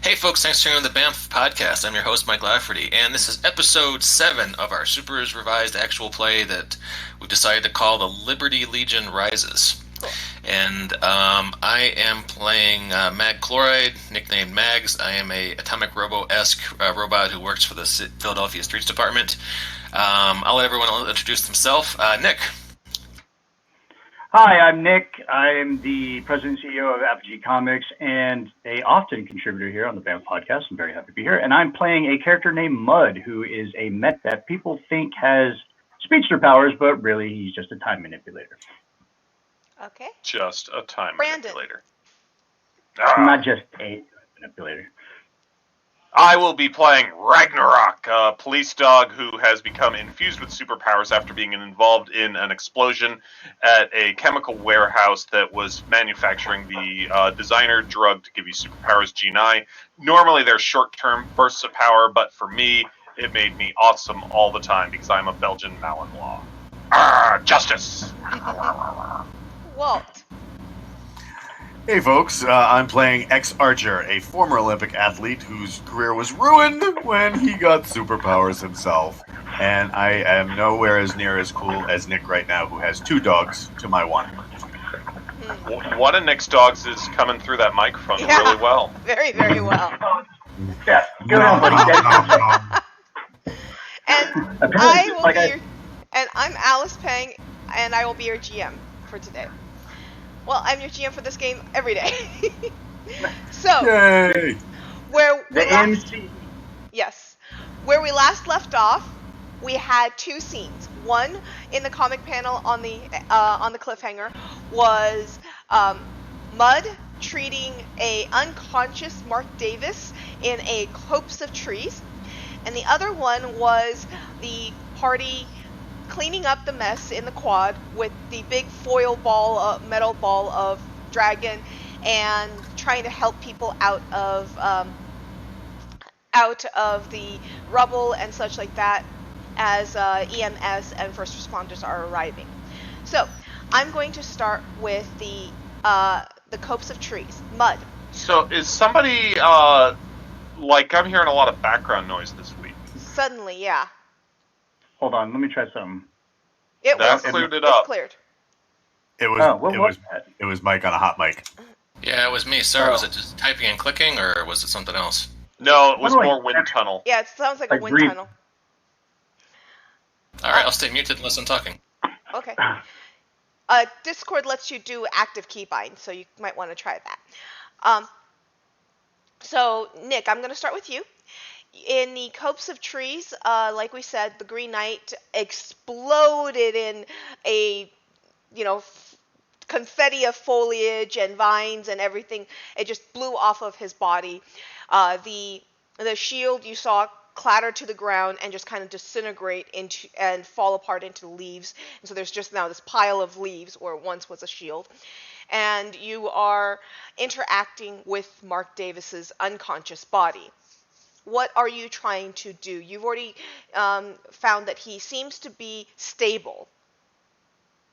Hey folks, thanks for tuning in to the Bamf podcast. I'm your host, Mike Lafferty, and this is episode 7 of our SUPERS revised actual play that we've decided to call The Liberty Legion Rises. Cool. And I am playing Mag Chloride, nicknamed Mags. I am a Atomic Robo-esque robot who works for the Philadelphia Streets Department. I'll let everyone introduce themselves. Nick. Hi, I'm Nick. I'm the president and CEO of Apogee Comics and a often contributor here on the Bamf podcast. I'm very happy to be here. And I'm playing a character named Mud, who is a mech that people think has speedster powers, but really he's just a time manipulator. Okay. Just a time Brandon. manipulator. Not just a manipulator. I will be playing Ragnarok, a police dog who has become infused with superpowers after being involved in an explosion at a chemical warehouse that was manufacturing the designer drug to give you superpowers, G9. Normally they're short-term bursts of power, but for me, it made me awesome all the time because I'm a Belgian Malinois. Justice! Walt. Hey folks, I'm playing X-Archer, a former Olympic athlete whose career was ruined when he got superpowers himself. And I am nowhere as near as cool as Nick right now, who has 2 dogs to my 1. One of Nick's dogs is coming through that microphone really well. Very, very well. Yeah, go ahead, buddy. And I'm Alice Peng, and I will be your GM for today. Well, I'm your GM for this game every day. So, Yay! where we last left off, we had 2 scenes. One in the comic panel on the cliffhanger was Mud treating a unconscious Mark Davis in a copse of trees, and the other one was the party cleaning up the mess in the quad with the big foil ball, metal ball of dragon, and trying to help people out of the rubble and such like that as EMS and first responders are arriving. So I'm going to start with the copse of trees. Mud. So is somebody I'm hearing a lot of background noise this week. Suddenly, yeah. Hold on, let me try something. Cleared it up. It's cleared. It was Mike on a hot mic. Yeah, it was me. Sorry, was it just typing and clicking, or was it something else? No, it was more wind tunnel. Yeah, it sounds like a wind tunnel. Alright, I'll stay muted unless I'm talking. Okay. Discord lets you do active keybind, so you might want to try that. So, Nick, I'm going to start with you. In the copse of trees, like we said, the Green Knight exploded in a, confetti of foliage and vines and everything. It just blew off of his body. The shield you saw clatter to the ground and just kind of disintegrate into and fall apart into the leaves. And so there's just now this pile of leaves where once was a shield. And you are interacting with Mark Davis's unconscious body. What are you trying to do? You've already found that he seems to be stable.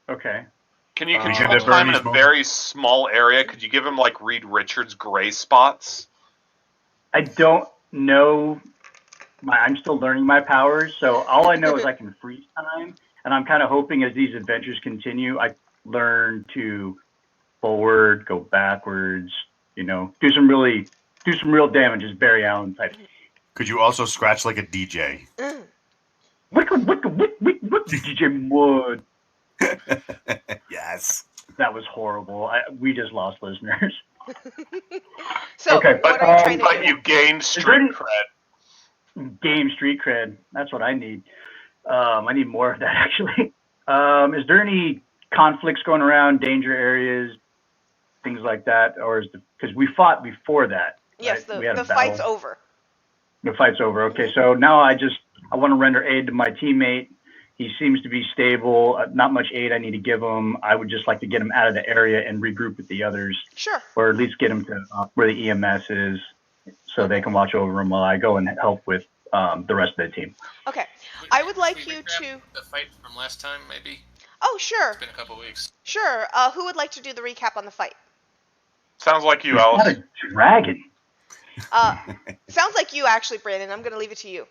Okay. Can you control time in a very small area? Could you give him like Reed Richards gray spots? I don't know. I'm still learning my powers, so all I know is I can freeze time, and I'm kind of hoping as these adventures continue, I learn to forward, go backwards, do some real damage as Barry Allen type. Could you also scratch like a DJ? Wick, DJ Wood. Yes. That was horrible. We just lost listeners. So, okay, what are you trying to do? But you gained street cred. Game street cred. That's what I need. I need more of that, actually. Is there any conflicts going around, danger areas, things like that? Or because we fought before that? Yes, right? the fight's over. The fight's over. Okay, so now I want to render aid to my teammate. He seems to be stable. Not much aid I need to give him. I would just like to get him out of the area and regroup with the others. Sure. Or at least get him to where the EMS is so they can watch over him while I go and help with the rest of the team. Okay. I would like you to... The fight from last time, maybe? Oh, sure. It's been a couple weeks. Sure. Who would like to do the recap on the fight? Sounds like you, It's Alice. not a dragon. Sounds like you actually, Brandon. I'm gonna leave it to you.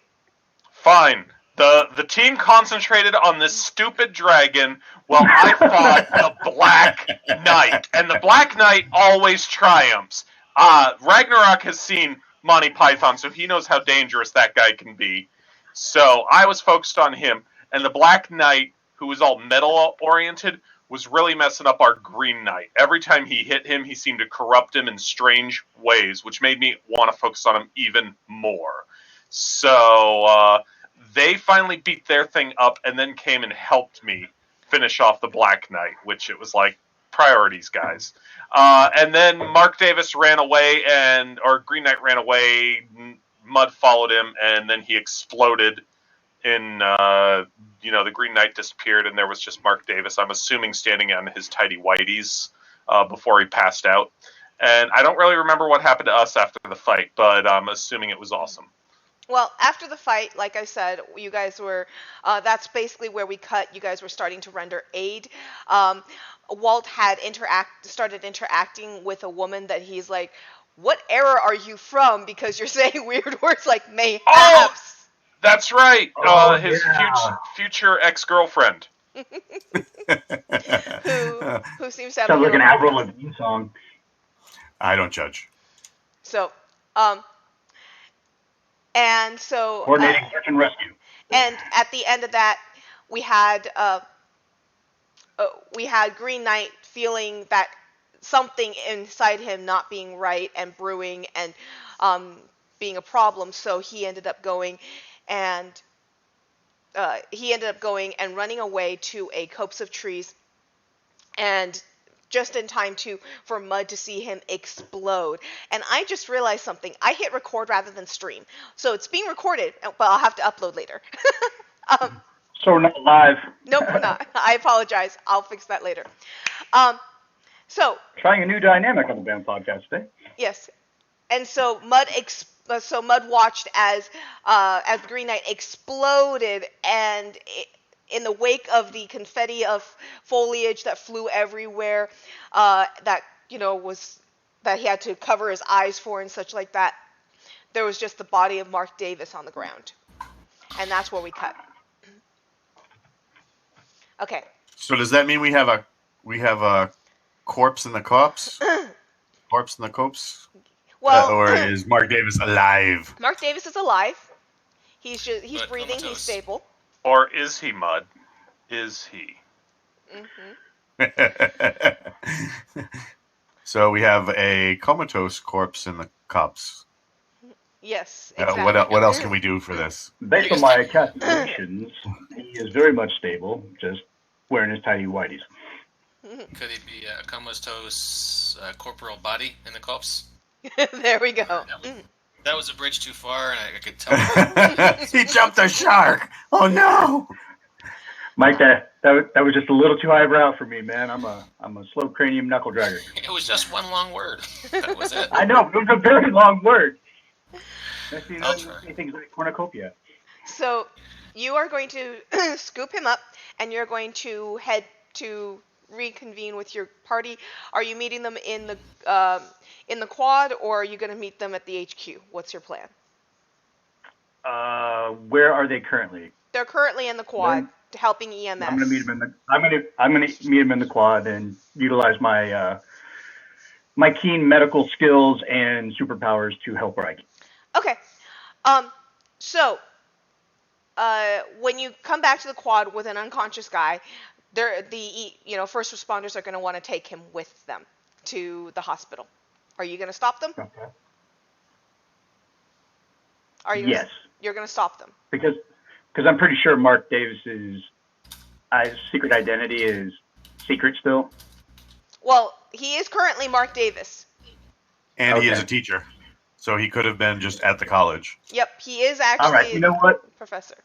Fine. The team concentrated on this stupid dragon while I fought the Black Knight. And the Black Knight always triumphs. Ragnarok has seen Monty Python, so he knows how dangerous that guy can be. So I was focused on him. And the Black Knight, who was all metal oriented, was really messing up our Green Knight. Every time he hit him, he seemed to corrupt him in strange ways, which made me want to focus on him even more. So they finally beat their thing up and then came and helped me finish off the Black Knight, which it was like, priorities, guys. And then Mark Davis ran away, or Green Knight ran away, Mud followed him, and then he exploded in, the Green Knight disappeared, and there was just Mark Davis, I'm assuming, standing on his tidy whities before he passed out. And I don't really remember what happened to us after the fight, but I'm assuming it was awesome. Well, after the fight, like I said, you guys were, that's basically where we cut. You guys were starting to render aid. Walt had started interacting with a woman that he's like, what era are you from? Because you're saying weird words like mayhaps. Oh, that's right. His yeah. future ex-girlfriend. Who seems to have Sounds like an hero- Avril Lavigne song. I don't judge. So, Coordinating search and rescue. and at the end of that, we had Green Knight feeling that something inside him not being right and brewing and being a problem. So he ended up going and running away to a copse of trees, and just in time for Mud to see him explode. And I just realized something. I hit record rather than stream. So it's being recorded, but I'll have to upload later. So we're not live. Nope, we're not. I apologize. I'll fix that later. So Trying a new dynamic on the Bamf podcast today. yes. And so Mud watched as the Green Knight exploded, and in the wake of the confetti of foliage that flew everywhere, that he had to cover his eyes for and such like that, there was just the body of Mark Davis on the ground, and that's where we cut. Okay. So does that mean we have a corpse in the cops? Corpse in the copse? Well, or is Mark Davis alive? Mark Davis is alive. He's But breathing. comatose. He's stable. Or is he, Mud? Is he? Mm-hmm. So we have a comatose corpse in the cops. Yes. Exactly. What else can we do for this? Based on my calculations, he is very much stable, just wearing his tiny whities. Could he be a comatose corporal body in the corpse? There we go. That was a bridge too far, and I could tell. He jumped a shark. Oh no! Mike, that was just a little too highbrow for me, man. I'm a slow cranium knuckle dragger. It was just one long word. That was it. I know, it was a very long word. That's the I'll try. things like cornucopia. So you are going to scoop him up, and you're going to head to reconvene with your party. Are you meeting them in the quad, or are you going to meet them at the HQ? What's your plan? Where are they currently? They're currently in the quad, helping EMS. I'm gonna meet them in the quad and utilize my my keen medical skills and superpowers to help where I can. Okay. So when you come back to the quad with an unconscious guy, the first responders are going to want to take him with them to the hospital. Are you going to stop them? Okay. Yes. You're going to stop them. Because I'm pretty sure Mark Davis's secret identity is secret still. Well, he is currently Mark Davis. And he is a teacher, so he could have been just at the college. Yep, he is actually. All right, you know what? Professor.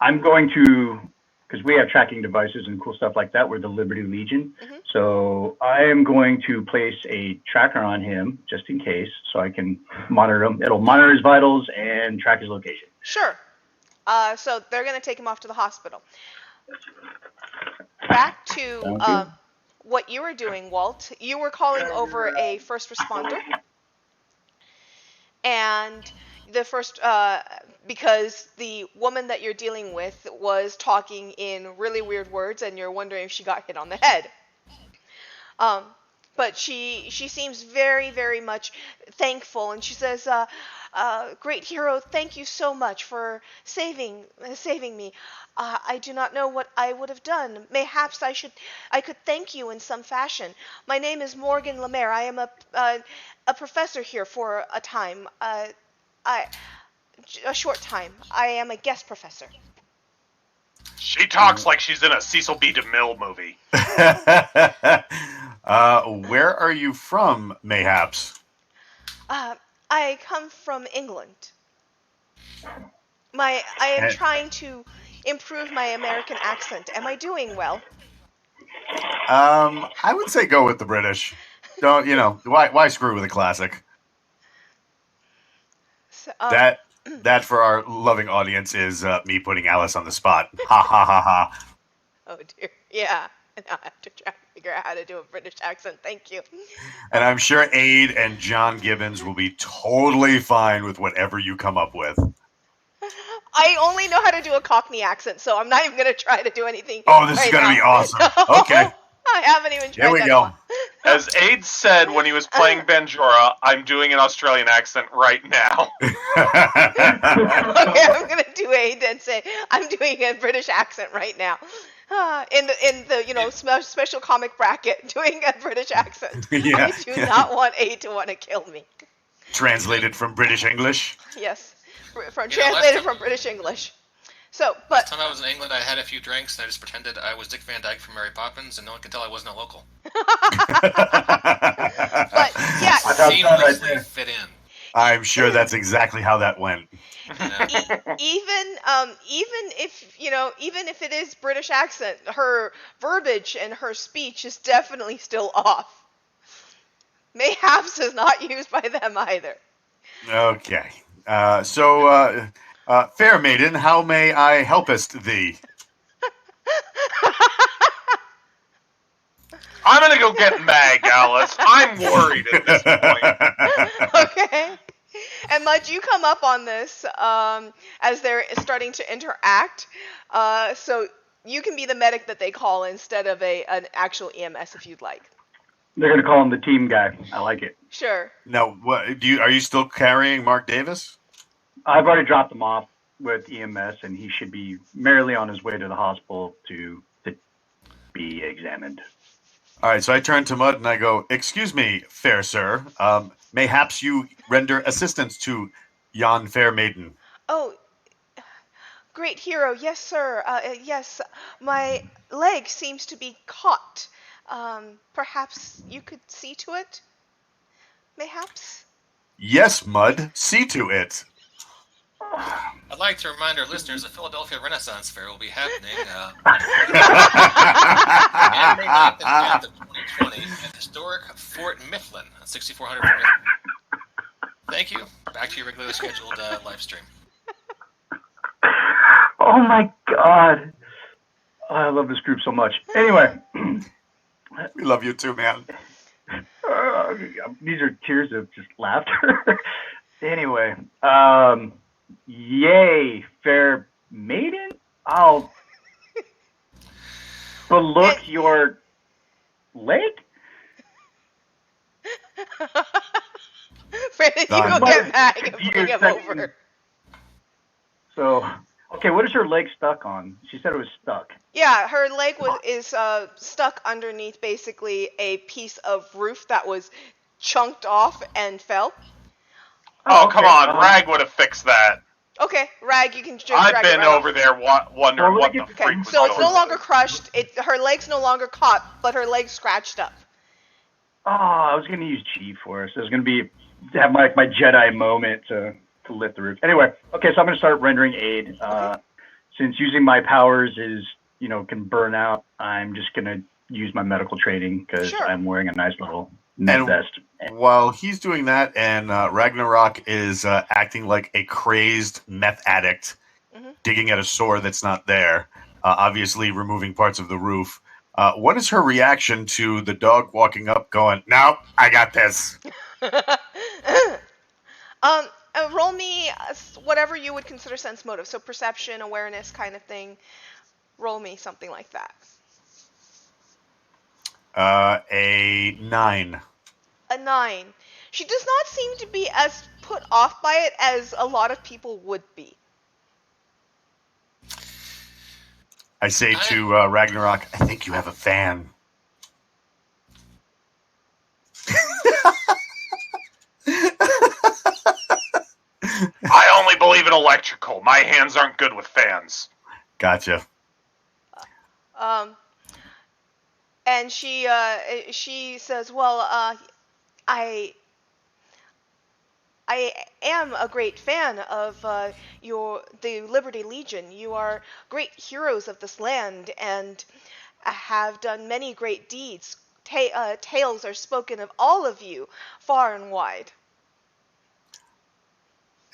I'm going to, because we have tracking devices and cool stuff like that. We're the Liberty Legion. Mm-hmm. So I am going to place a tracker on him just in case, so I can monitor him. It'll monitor his vitals and track his location. Sure. So they're going to take him off to the hospital. Back to what you were doing, Walt. You were calling over a first responder. and the first because the woman that you're dealing with was talking in really weird words, and you're wondering if she got hit on the head. But she seems very, very much thankful, and she says, "Great hero, thank you so much for saving me. I do not know what I would have done. Mayhaps I could thank you in some fashion. My name is Morgan Lemaire. I am a professor here for a time. A short time. I am a guest professor." She talks like she's in a Cecil B. DeMille movie. Where are you from, mayhaps? I come from England. I am trying to improve my American accent. Am I doing well? I would say go with the British. Don't why screw with a classic? So, That for our loving audience is me putting Alice on the spot. Ha ha ha ha. oh dear. Yeah. Now I have to try to figure out how to do a British accent. Thank you. And I'm sure Aid and John Gibbons will be totally fine with whatever you come up with. I only know how to do a Cockney accent, so I'm not even going to try to do anything. Oh, this is going to be awesome. Okay. I haven't even tried Here we that go. one. As Aid said when he was playing Banjora, I'm doing an Australian accent right now. Okay, I'm going to do Aid and say I'm doing a British accent right now. In the special comic bracket, doing a British accent. Yeah, I do not want Aid to want to kill me. Translated from British English. Yes, translated from British English. So, but last time I was in England, I had a few drinks and I just pretended I was Dick Van Dyke from Mary Poppins, and no one could tell I wasn't a local. but yeah, Seamlessly fit in. I'm sure that's exactly how that went. Even if it is British accent, her verbiage and her speech is definitely still off. Mayhaps is not used by them either. Okay. So, fair maiden, how may I helpest thee? I'm gonna go get Mag, Alice. I'm worried at this point. Okay. And Mudge, you come up on this as they're starting to interact. So you can be the medic that they call instead of an actual EMS if you'd like. They're going to call him the team guy. I like it. Sure. Now, are you still carrying Mark Davis? I've already dropped him off with EMS, and he should be merrily on his way to the hospital to be examined. All right, so I turn to Mud and I go, "Excuse me, fair sir. Mayhaps you render assistance to yon fair maiden." Oh, great hero. Yes, sir. Yes, my leg seems to be caught. Perhaps you could see to it? Mayhaps? Yes, Mud. See to it. I'd like to remind our listeners the Philadelphia Renaissance Fair will be happening on May 9th and 10th of 2020 at historic Fort Mifflin, 6400 Fort Mifflin. Thank you. Back to your regularly scheduled live stream. Oh my God. I love this group so much. Anyway. We love you too, man. These are tears of just laughter. Anyway, yay, fair maiden. I'll look your leg. Brandon, you go get Mag and bring him over. So, okay, what is her leg stuck on? She said it was stuck. Yeah, her leg is stuck underneath basically a piece of roof that was chunked off and fell. Oh, okay. Come on, Rag would have fixed that. Okay, Rag, you can just I've been over there wondering what the freak was so it's no longer crushed. Her leg's no longer caught, but her leg's scratched up. Oh, I was going to use G for us. I was going to have my Jedi moment to lift the roof. Anyway, okay, so I'm going to start rendering aid. Since using my powers can burn out, I'm just going to use my medical training because I'm wearing a nice little vest. While he's doing that, and Ragnarok is acting like a crazed meth addict, digging at a sore that's not there, obviously removing parts of the roof. What is her reaction to the dog walking up going, "No, I got this"? Roll me whatever you would consider sense motive. So perception, awareness kind of thing. Roll me something like that. A 9. A 9. She does not seem to be as put off by it as a lot of people would be. I say to Ragnarok, I think you have a fan. I only believe in electrical. My hands aren't good with fans. Gotcha. And she says, well, I am a great fan of the Liberty Legion. You are great heroes of this land and have done many great deeds. Tales are spoken of all of you, far and wide.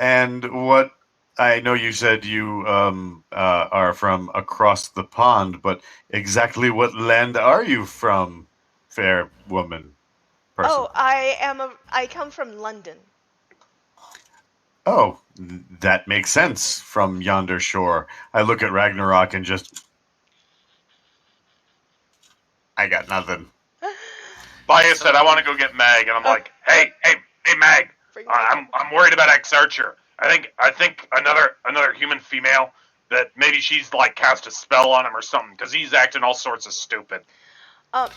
And what I know you said you are from across the pond, but exactly what land are you from, fair woman? Person? Oh, I come from London. Oh, that makes sense from yonder shore. I look at Ragnarok and just, I got nothing. Baya said, I want to go get Mag, and I'm like, hey, Mag, I'm worried about X Archer. I think another human female that maybe she's like cast a spell on him or something because he's acting all sorts of stupid. I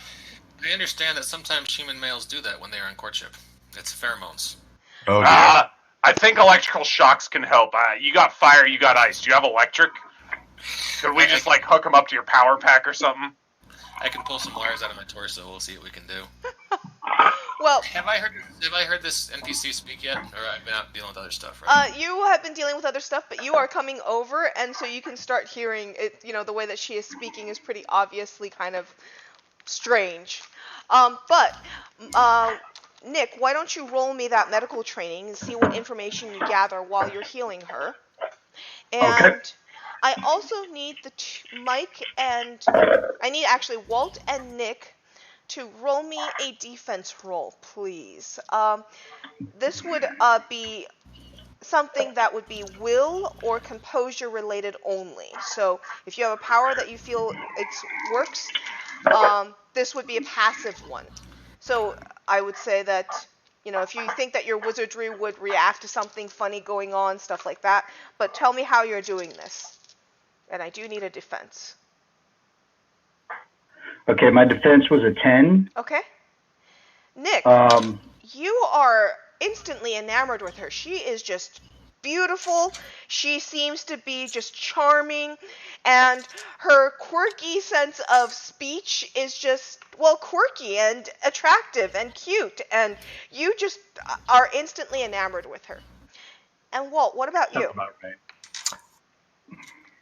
understand that sometimes human males do that when they are in courtship. It's pheromones. Oh dear. I think electrical shocks can help. You got fire, you got ice. Do you have electric? Could we just like hook them up to your power pack or something? I can pull some wires out of my torso. We'll see what we can do. Well, have I heard this NPC speak yet, or I've been out dealing with other stuff, right? You have been dealing with other stuff, but you are coming over, and so you can start hearing it. You know, the way that she is speaking is pretty obviously kind of strange. But Nick, why don't you roll me that medical training and see what information you gather while you're healing her? And Okay. I also need Mike and I need actually Walt and Nick to roll me a defense roll, please. This would be something that would be will or composure related only. So if you have a power that you feel it works, this would be a passive one. So I would say that, you know, if you think that your wizardry would react to something funny going on, stuff like that. But tell me how you're doing this. And I do need a defense. Okay, my defense was a 10. Okay. Nick, you are instantly enamored with her. She is just beautiful. She seems to be just charming. And her quirky sense of speech is just, well, quirky and attractive and cute. And you just are instantly enamored with her. And Walt, what about you? That's about right.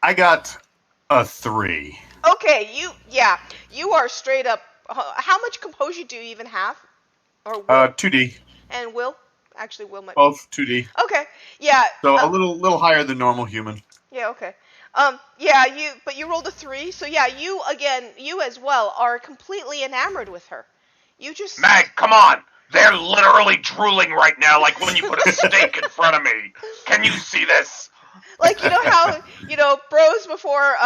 I got a 3. Okay, you are straight up. How much composure do you even have? Or will? 2D. And will? Actually, will might be. Both 2D. Okay, yeah. So a little higher than normal human. Yeah, okay. But you rolled a 3, so yeah, you as well are completely enamored with her. You just. Mag, come on! They're literally drooling right now, like when you put a steak in front of me. Can you see this? Like, you know how, bros before,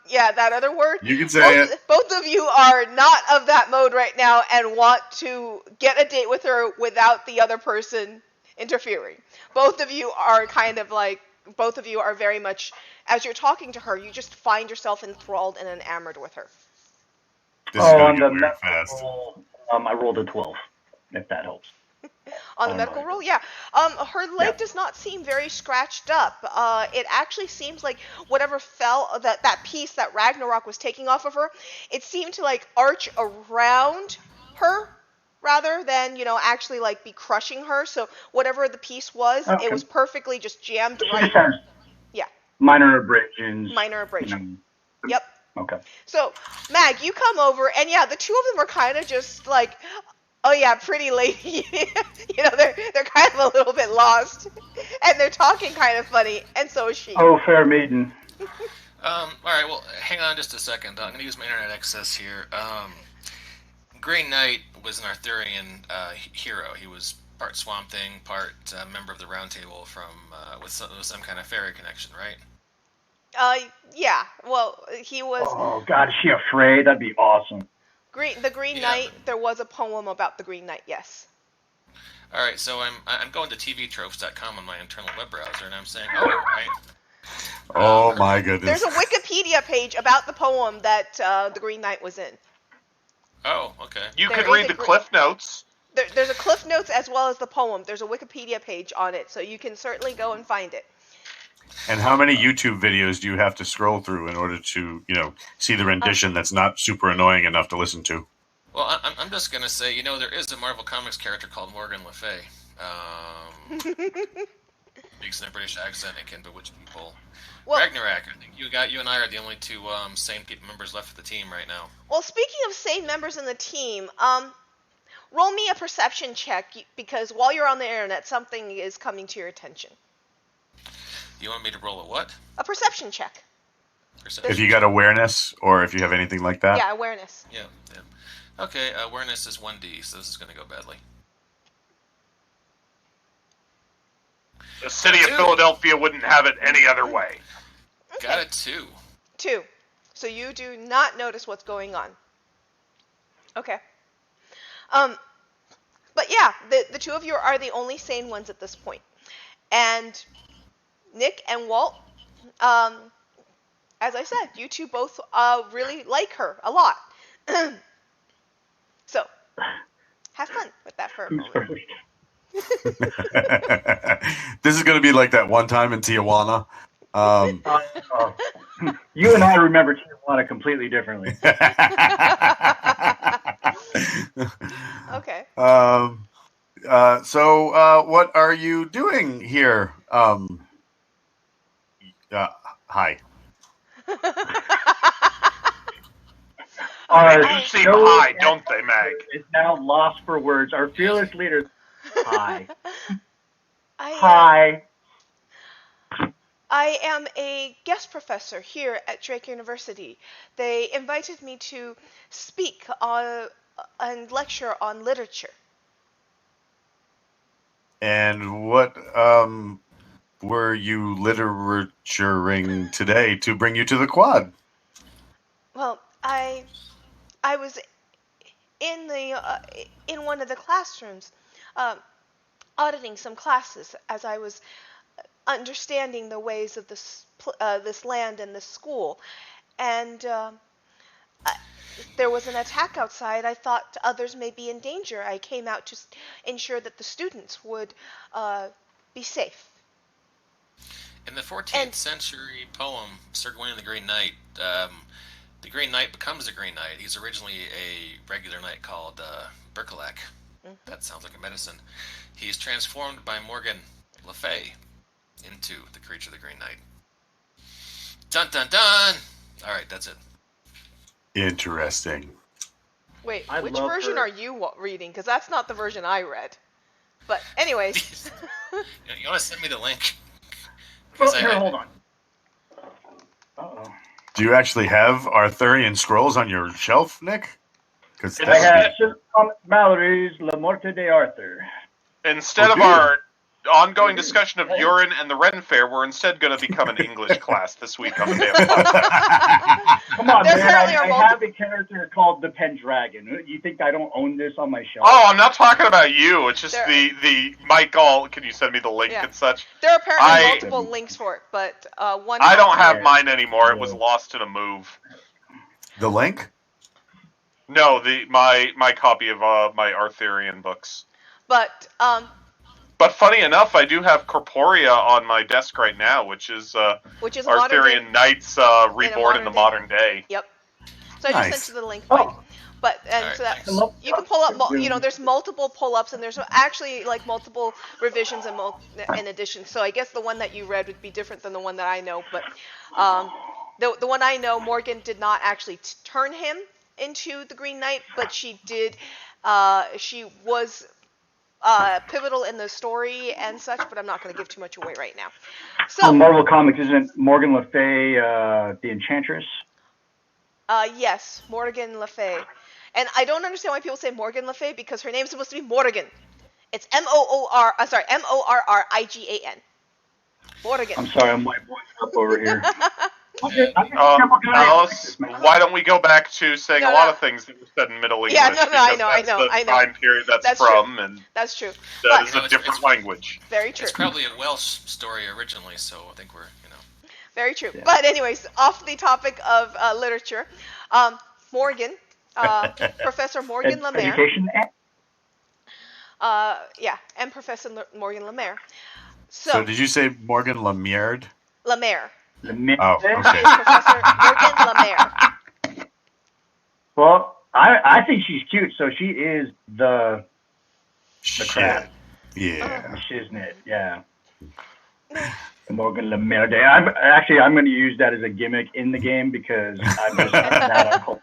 that other word? You can say it. Both of you are not of that mode right now and want to get a date with her without the other person interfering. Both of you are very much, as you're talking to her, you just find yourself enthralled and enamored with her. This is on gonna the get weird fast. medical roll, I rolled a 12, if that helps. On the medical roll, yeah. Her leg does not seem very scratched up. It actually seems like whatever fell, that piece that Ragnarok was taking off of her, it seemed to like arch around her rather than, actually like be crushing her. So whatever the piece was, Okay. it was perfectly just jammed She right. just has Yeah, minor abrasions. minor abrasion. Yep. Okay. So, Mag, you come over, and yeah, the two of them are kind of just like, oh yeah, pretty lady. They're kind of a little bit lost, and they're talking kind of funny, and so is she. Oh, fair maiden. All right, well, hang on just a second. I'm going to use my internet access here. Grey Knight was an Arthurian hero. He was part Swamp Thing, part member of the Round Table from with some kind of fairy connection, right? Yeah. Well, he was Oh God, is she afraid? That'd be awesome. the Green Yeah. Knight. There was a poem about the Green Knight. Yes. All right, so I'm going to tvtropes.com on my internal web browser, and I'm saying, oh, right. Oh my goodness. There's a Wikipedia page about the poem that the Green Knight was in. Oh, okay. You There could is read a the gr- Cliff Notes. There's a Cliff Notes as well as the poem. There's a Wikipedia page on it, so you can certainly go and find it. And how many YouTube videos do you have to scroll through in order to, see the rendition that's not super annoying enough to listen to? Well, I'm just gonna say, there is a Marvel Comics character called Morgan Le Fay. Speaks in a British accent and can bewitch people. Well, Ragnarok. I think you and I are the only two sane members left of the team right now. well, speaking of sane members in the team, roll me a perception check because while you're on the internet, something is coming to your attention. You want me to roll a what? A perception check. If you got awareness or if you have anything like that? Yeah, awareness. Yeah. Okay, awareness is 1D, so this is going to go badly. The city of Philadelphia wouldn't have it any other way. Okay. Got it, 2. 2. So you do not notice what's going on. Okay. But yeah, the two of you are the only sane ones at this point. And Nick and Walt, as I said, you two both really like her a lot. So, have fun with that for a moment. This is going to be like that one time in Tijuana. You and I remember Tijuana completely differently. Okay. So what are you doing here? Hi. Our They do seem show high, don't they, Mag? is now lost for words. Our fearless leader. Hi. I Hi. am a guest professor here at Drake University. They invited me to speak and lecture on literature. And what were you literaturing today to bring you to the quad? Well, I was in one of the classrooms, auditing some classes as I was understanding the ways of this land and this school, and there was an attack outside. I thought others may be in danger. I came out to ensure that the students would be safe. In the 14th century poem, Sir Gawain and the Green Knight, the Green Knight becomes a Green Knight. He's originally a regular knight called Berkelac. Mm-hmm. That sounds like a medicine. He's transformed by Morgan Le Fay into the creature the Green Knight. Dun dun dun! Alright, that's it. Interesting. Wait, I which love version her. are you reading? Because that's not the version I read. But anyways. You want to send me the link? Oh, here, hold on. Uh-oh. Do you actually have Arthurian scrolls on your shelf, Nick? Because I have Sir Thomas Mallory's La Morte de Arthur. Instead of our ongoing discussion of urine and the Ren Fair, we're instead going to become an English class this week on the damn podcast. Come on, There man. apparently are I have a character called the Pendragon. You think I don't own this on my shelf? Oh, I'm not talking about you. It's just There- the Michael. Can you send me the link Yeah. and such? There are apparently I- multiple links for it, but one. I don't have Yeah. mine anymore. It was lost in a move. The link? No, my copy of my Arthurian books. But But funny enough, I do have Corporea on my desk right now, which is which is a modern Arthurian day. Knights reborn in the modern day. Yep. So I Nice. just sent you the link, Mike. Oh. But Alright, so that thanks. you can pull up, there's multiple pull-ups and there's actually like multiple revisions and additions. So I guess the one that you read would be different than the one that I know. But the one I know, Morgan did not actually turn him into the Green Knight, but she did. She was pivotal in the story and such. But I'm not going to give too much away right now. So Marvel Comics isn't Morgan Le Fay the Enchantress? yes, Morgan Le Fay. And I don't understand why people say Morgan Le Fay because her name's supposed to be Morgan. It's Morrigan. Morrigan. I'm sorry, I'm white boying up over here. I'm Alice, why don't we go back to saying No, a lot no. of things that were said in Middle English? Yeah, no, I know, that's the I know. time period that's That's from, true. and That's true. that But is a different language. very true. It's probably a Welsh story originally, so I think we're, Very true. Yeah. But anyways, off the topic of literature, Morgan, Professor Morgan Lemaire. Education. And Professor Morgan Lemaire. So did you say Morgan Lemierd? Lemaire. Oh, okay. Professor Morgan Lemaire. Well, I think she's cute, so she is the crap. Yeah. Shiznit, yeah. Morgan Lemerde. I'm going to use that as a gimmick in the game because I'm just that on.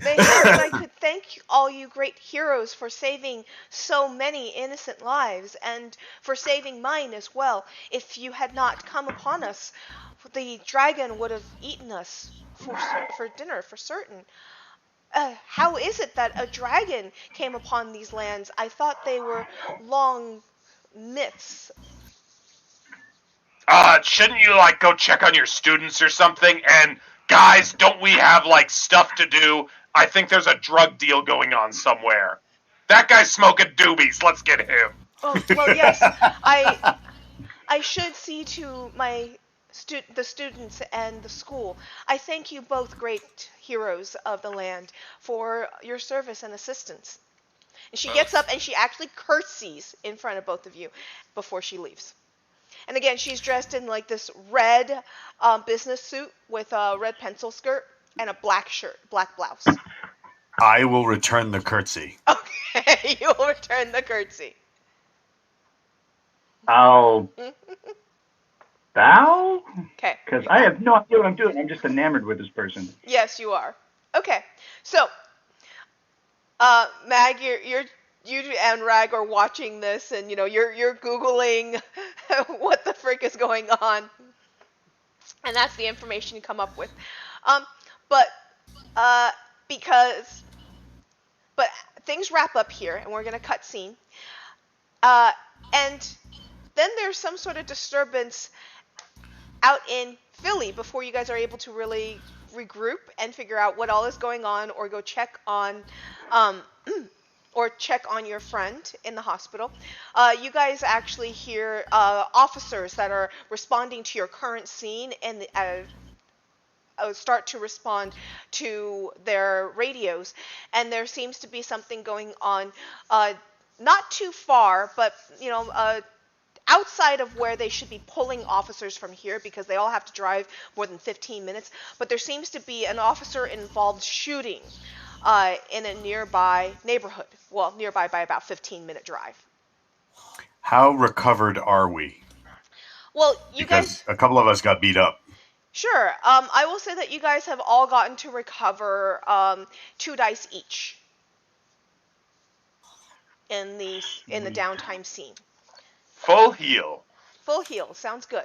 Mayhaps I could thank all you great heroes for saving so many innocent lives, and for saving mine as well. If you had not come upon us, the dragon would have eaten us for dinner, for certain. How is it that a dragon came upon these lands? I thought they were long myths. Shouldn't you, go check on your students or something? And, guys, don't we have, stuff to do? I think there's a drug deal going on somewhere. That guy's smoking doobies. Let's get him. Oh, well, yes. I should see to the students and the school. I thank you both, great heroes of the land, for your service and assistance. And she gets up and she actually curtsies in front of both of you before she leaves. And again, she's dressed in this red business suit with a red pencil skirt and a black blouse. I will return the curtsy. Okay, you'll return the curtsy. I'll bow? Okay. Because I have no idea what I'm doing. I'm just enamored with this person. Yes, you are. Okay, so, Mag, you and Rag are watching this, and you're googling what the frick is going on, and that's the information you come up with. But things wrap up here, and we're gonna cut scene. And then there's some sort of disturbance out in Philly before you guys are able to really regroup and figure out what all is going on, or go check on your friend in the hospital. You guys actually hear officers that are responding to your current scene and start to respond to their radios, and there seems to be something going on not too far, but outside of where they should be pulling officers from here, because they all have to drive more than 15 minutes. But there seems to be an officer-involved shooting in a nearby neighborhood. Well, nearby by about 15-minute drive. How recovered are we? Well, because a couple of us got beat up. Sure. I will say that you guys have all gotten to recover 2 dice each in the downtime scene. Full heal. Full heal. Sounds good.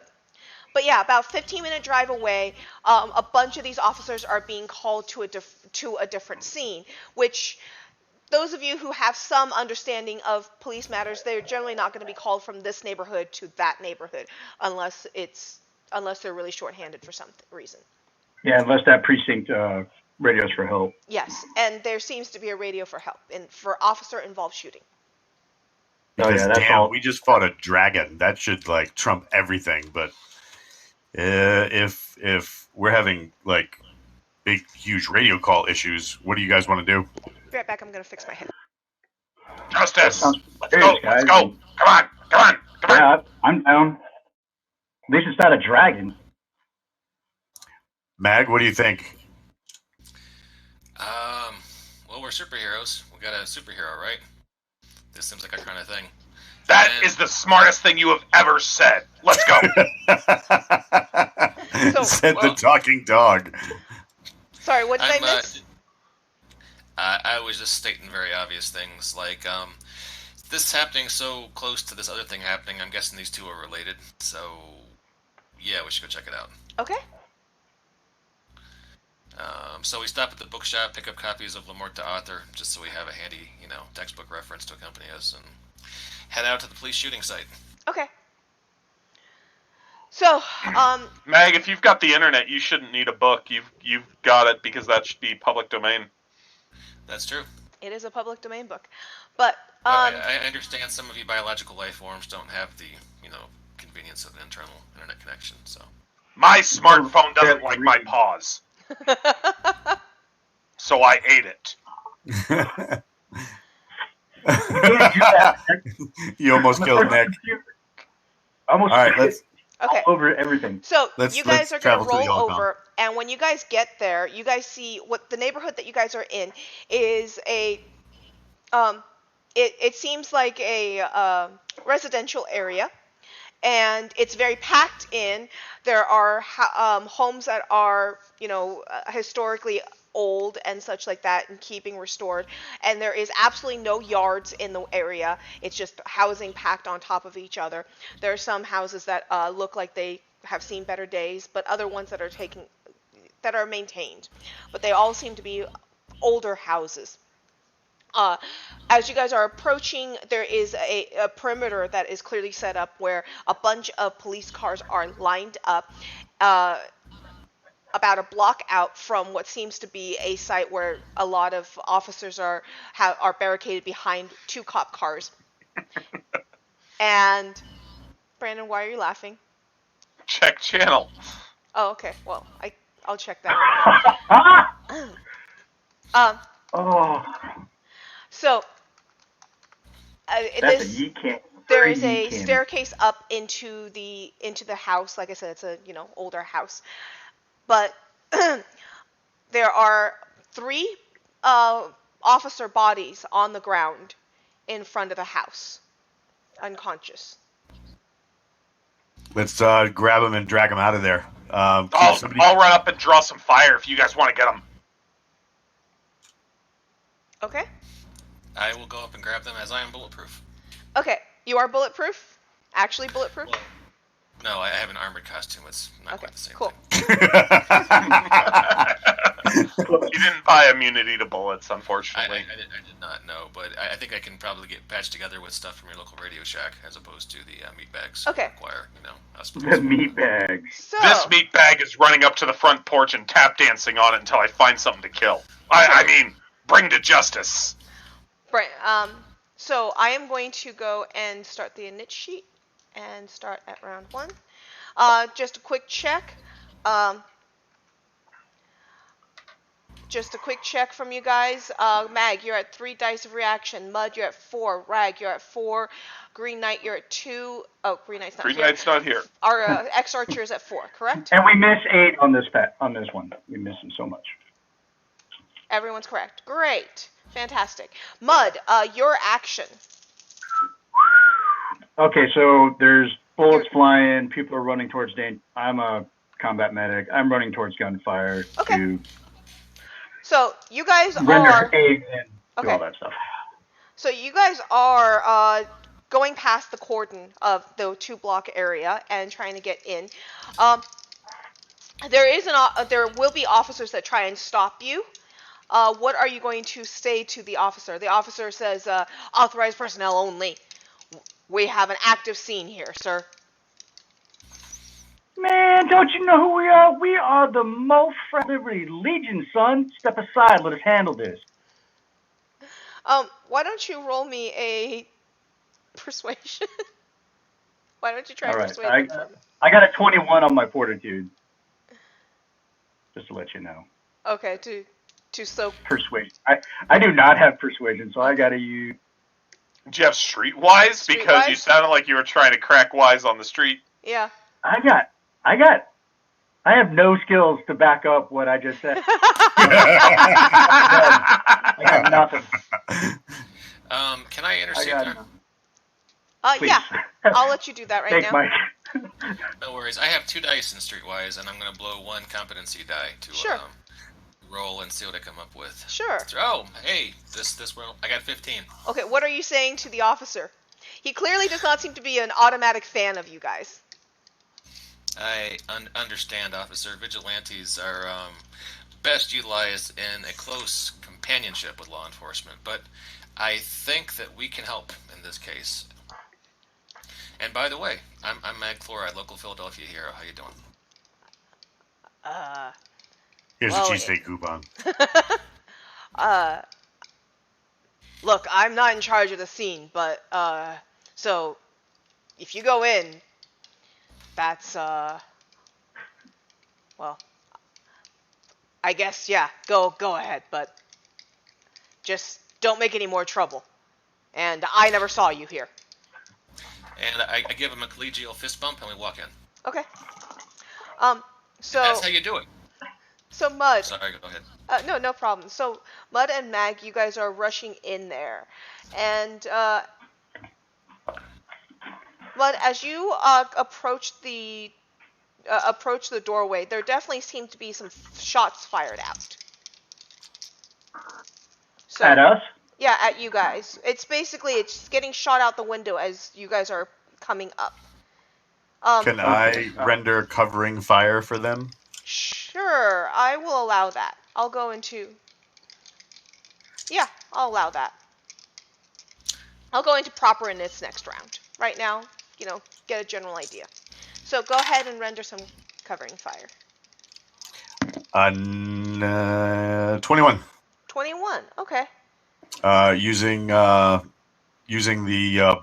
But yeah, about 15-minute drive away, a bunch of these officers are being called to a different scene, which those of you who have some understanding of police matters, they're generally not going to be called from this neighborhood to that neighborhood unless they're really shorthanded for some reason. Yeah, unless that precinct radios for help. Yes, and there seems to be a radio for help for officer-involved shooting. Because we just fought a dragon. That should trump everything. But if we're having big, huge radio call issues, what do you guys want to do? Be right back. I'm gonna fix my head. Justice. Let's go. Come on. Yeah, I'm down. At least it's not a dragon. Mag, what do you think? Well, we're superheroes. We got a superhero, right? This seems like our kind of thing. That is the smartest thing you have ever said. Let's go. Said the talking dog. Sorry, what did I miss? I was just stating very obvious things, this happening so close to this other thing happening. I'm guessing these two are related. So, yeah, we should go check it out. Okay. So we stop at the bookshop, pick up copies of Lamort the Author, just so we have a handy, textbook reference to accompany us. And head out to the police shooting site. Okay. So, Mag, if you've got the internet, you shouldn't need a book. You've got it because that should be public domain. That's true. it is a public domain book, but I understand some of you biological life forms don't have the, convenience of an internal internet connection, so. My smartphone doesn't like my paws, so I ate it. You almost killed Nick. Almost. All right, let's. okay. All over everything. So Let's you guys are going travel to to the roll Yonkom. over, and when you guys get there, you guys see what the neighborhood that you guys are in is a. It seems like a residential area, and it's very packed in. There are homes that are historically old and such like that, and keeping restored, and there is absolutely no yards in the area. It's just housing packed on top of each other. There are some houses that look like they have seen better days, but other ones that are maintained, but they all seem to be older houses. As you guys are approaching, there is a perimeter that is clearly set up where a bunch of police cars are lined up about a block out from what seems to be a site where a lot of officers are barricaded behind 2 cop cars. And Brandon, why are you laughing? Check channel. Oh, okay. Well, I'll check that. Oh, So that's a yeet can. there is a staircase up into the house. Like I said, it's a older house, but there are 3 officer bodies on the ground in front of the house, unconscious. Let's grab him and drag him out of there. I'll run up and draw some fire if you guys want to get them. Okay. I will go up and grab them as I am bulletproof. Okay. You are bulletproof? Actually bulletproof? Well, no, I have an armored costume. It's not Okay, quite the same cool. thing. You didn't buy immunity to bullets, unfortunately. I did not know, but I think I can probably get patched together with stuff from your local Radio Shack as opposed to the meat bags. Okay. Require, us The meat bags. So, This meat bag is running up to the front porch and tap dancing on it until I find something to kill. I mean, bring to justice. so I am going to go and start the init sheet and start at round 1. Just a quick check. Just a quick check from you guys. Mag, you're at 3 dice of reaction. Mud, you're at 4. Rag, you're at 4. Green Knight, you're at 2. Oh, Green Knight's not Green here. Knight's not here. Our X-Archer is at 4, correct? And we miss 8 on this one. We miss him so much. Everyone's correct. Great. Fantastic. Mud, your action. Okay, so there's bullets flying. People are running towards danger. I'm a combat medic. I'm running towards gunfire Okay. to So you guys render are aid and do Okay. all that stuff. So you guys are going past the cordon of the 2-block area and trying to get in. There will be officers that try and stop you. What are you going to say to the officer? The officer says, authorized personnel only. We have an active scene here, sir. Man, don't you know who we are? We are the most Liberty Legion, son. Step aside. Let us handle this. Why don't you roll me a persuasion? Why don't you try All right. persuading them? I got a 21 on my fortitude. Just to let you know. Okay, to soak. Persuasion. I do not have persuasion, so I got to use. Do you have streetwise? Because you Streetwise? sounded like you were trying to crack wise on the street. Yeah. I have no skills to back up what I just said. I got nothing. Can I intercede there? Please. Yeah. I'll let you do that right Take now. my. No worries. I have 2 dice in Streetwise, and I'm going to blow 1 competency die to Sure. roll and see what I come up with. Sure. Oh, hey, this roll. I got 15. Okay, what are you saying to the officer? He clearly does not seem to be an automatic fan of you guys. I understand, officer. Vigilantes are best utilized in a close companionship with law enforcement, but I think that we can help in this case. And by the way, I'm Mag Chloride, local Philadelphia hero. How you doing? Here's Well, a cheesesteak coupon. look, I'm not in charge of the scene, but, so, if you go in, that's, well, I guess, yeah, go ahead, but just don't make any more trouble. And I never saw you here. And I give him a collegial fist bump, and we walk in. Okay. And that's how you do it. So Mud, Sorry, go ahead. no problem. So Mud and Mag, you guys are rushing in there, and Mud, as you approach the doorway, there definitely seem to be some shots fired out. So, At us? yeah, at you guys. It's getting shot out the window as you guys are coming up. Can I render covering fire for them? Sure, I will allow that. I'll go into... Yeah, I'll allow that. I'll go into proper in its next round. Right now, get a general idea. So go ahead and render some covering fire. 21. 21, okay. Using the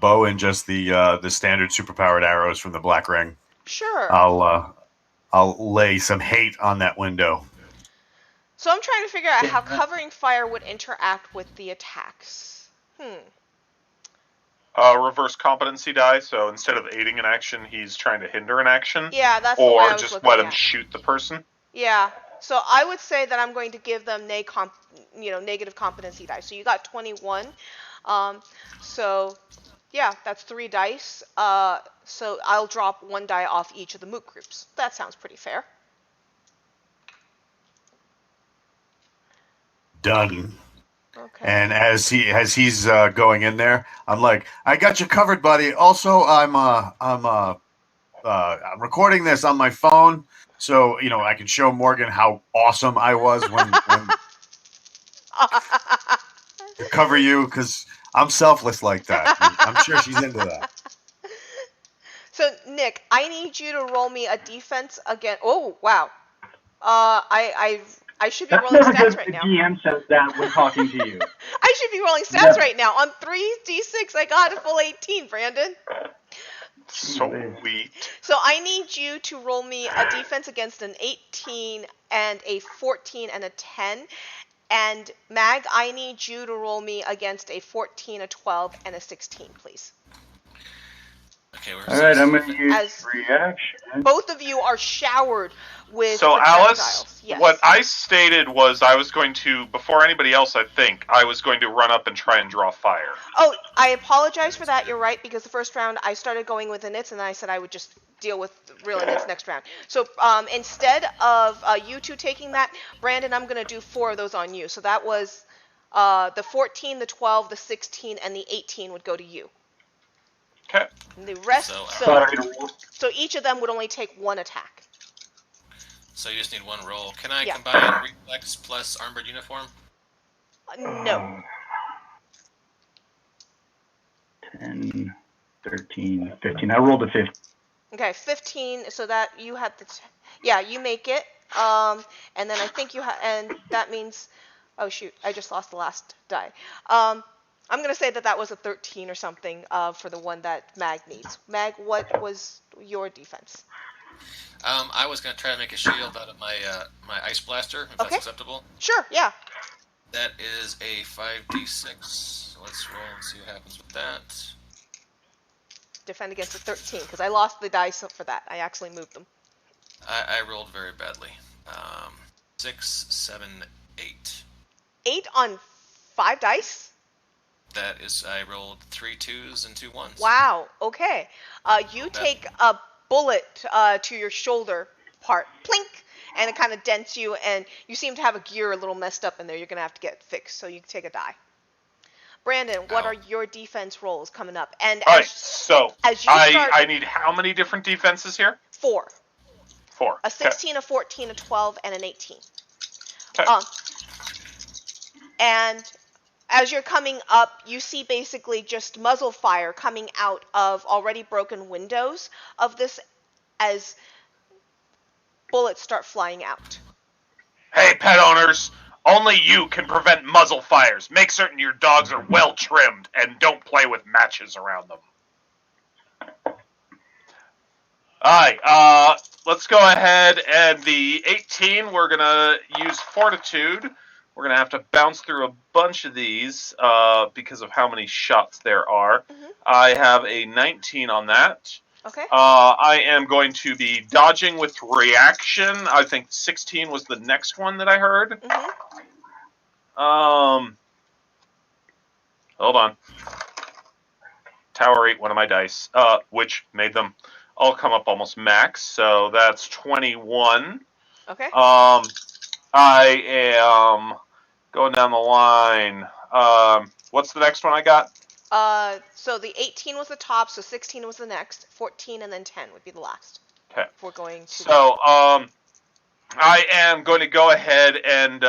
bow and just the standard superpowered arrows from the Black Ring. Sure. I'll lay some hate on that window. So I'm trying to figure out how covering fire would interact with the attacks. Reverse competency die, so instead of aiding an action, he's trying to hinder an action. Yeah, that's the way I Or was just looking let him at. shoot the person. Yeah. So I would say that I'm going to give them negative competency die. So you got 21. So yeah, that's 3 dice. So I'll drop 1 die off each of the moot groups. That sounds pretty fair. Done. Okay. And as he's going in there, I'm like, I got you covered, buddy. Also, I'm recording this on my phone, so I can show Morgan how awesome I was when to cover you, because I'm selfless like that. I'm sure she's into that. So Nick, I need you to roll me a defense again. Oh wow. I should be That's rolling never stats good. right The now. GM says that when talking to you. I should be rolling stats Yeah. right now. On 3d6, I got a full 18, Brandon. Sweet. So I need you to roll me a defense against an 18 and a 14 and a 10. And Mag, I need you to roll me against a 14, a 12, and a 16, please. Okay, we're All right, I'm going to use As reaction. both of you are showered with So projectiles. Alice, Yes. what I stated was I was going to, before anybody else, I think, I was going to run up and try and draw fire. Oh, I apologize for that. You're right, because the first round I started going with the nits, and I said I would just deal with real nits next round. So instead of you two taking that, Brandon, I'm going to do 4 of those on you. So that was the 14, the 12, the 16, and the 18 would go to you. Okay. And the rest, so each of them would only take 1 attack. So you just need 1 roll. Can I Yeah. combine reflex plus armored uniform? No. 10, 13, 15. I rolled a 15. Okay, 15. So that you had yeah, you make it. And then I think and that means, oh shoot, I just lost the last die. I'm going to say that was a 13 or something for the one that Mag needs. Mag, what was your defense? I was going to try to make a shield out of my my ice blaster, if that's acceptable. Sure, yeah. That is a 5d6. Let's roll and see what happens with that. Defend against a 13, because I lost the dice for that. I actually moved them. I rolled very badly. 6, 7, 8. 8 on 5 dice? That is, I rolled 3 2s and 2 1s. Wow, okay. You take a bullet to your shoulder part, plink, and it kind of dents you, and you seem to have a gear a little messed up in there. You're going to have to get fixed, so you take a die. Brandon, what are your defense rolls coming up? And All right, so as you start, I need how many different defenses here? 4. 4. A 16, a 14, a 12, and an 18. Okay. And as you're coming up, you see basically just muzzle fire coming out of already broken windows of this as bullets start flying out. Hey, pet owners! Only you can prevent muzzle fires. Make certain your dogs are well trimmed and don't play with matches around them. Alright, let's go ahead and the 18, we're gonna use Fortitude. We're gonna have to bounce through a bunch of these because of how many shots there are. Mm-hmm. I have a 19 on that. Okay. I am going to be dodging with reaction. I think 16 was the next one that I heard. Mm-hmm. Hold on. Tower 8, one of my dice, which made them all come up almost max, so that's 21. Okay. I am going down the line. What's the next one I got? So the 18 was the top, so 16 was the next, 14, and then 10 would be the last. Okay. We're going to. So, I am going to go ahead and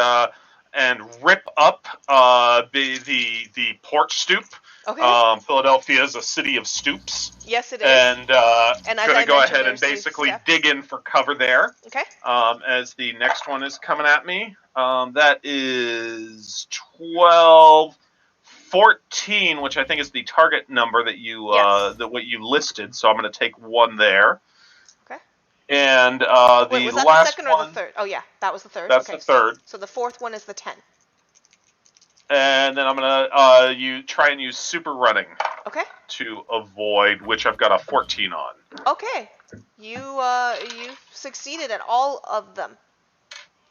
rip up the porch stoop. Okay. Philadelphia is a city of stoops. Yes, it is. And as going I to go mentioned, ahead and there's basically steps. dig in for cover there. Okay. As the next one is coming at me. That is 12, 14, which I think is the target number that you Yes. what you listed. So I'm going to take one there. Okay. And Wait, the was that last the second or one, the third? Oh yeah, that was the third. That's okay. the third. So the fourth one is the 10. And then I'm gonna you try and use super running. Okay. To avoid, which I've got a 14 on. Okay. You succeeded at all of them.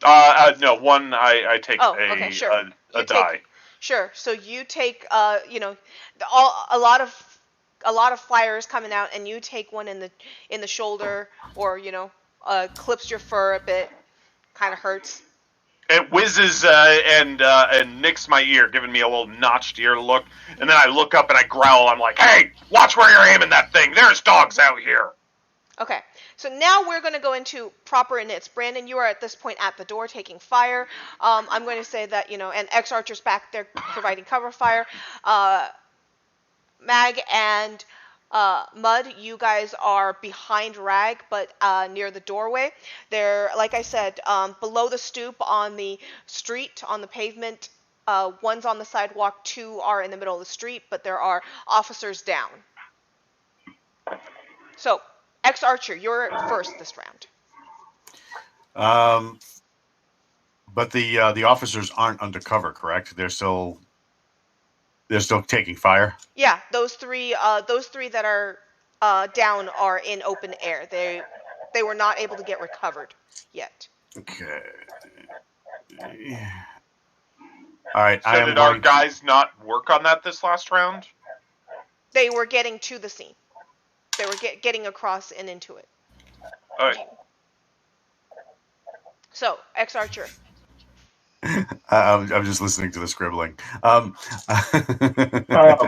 No, one I take okay, sure. a die. Sure. So you take a lot of fire is coming out, and you take one in the shoulder, or clips your fur a bit, kind of hurts. It whizzes and nicks my ear, giving me a little notched ear look. And then I look up and I growl. I'm like, "Hey, watch where you're aiming that thing. There's dogs out here." Okay. So now we're going to go into proper inits. Brandon, you are at this point at the door taking fire. I'm going to say that, and X-Archer's back there providing cover fire. Mag and Mud, you guys are behind Rag, but near the doorway. They're, like I said, below the stoop on the street, on the pavement. One's on the sidewalk, two are in the middle of the street, but there are officers down. So, X-Archer, you're first this round. But the officers aren't undercover, correct? They're still taking fire. Yeah, those three that are down are in open air. They were not able to get recovered yet. Okay. All right. So did our guys not work on that this last round? They were getting to the scene. They were getting across and into it. All right. So, X-Archer. I'm just listening to the scribbling. Oh,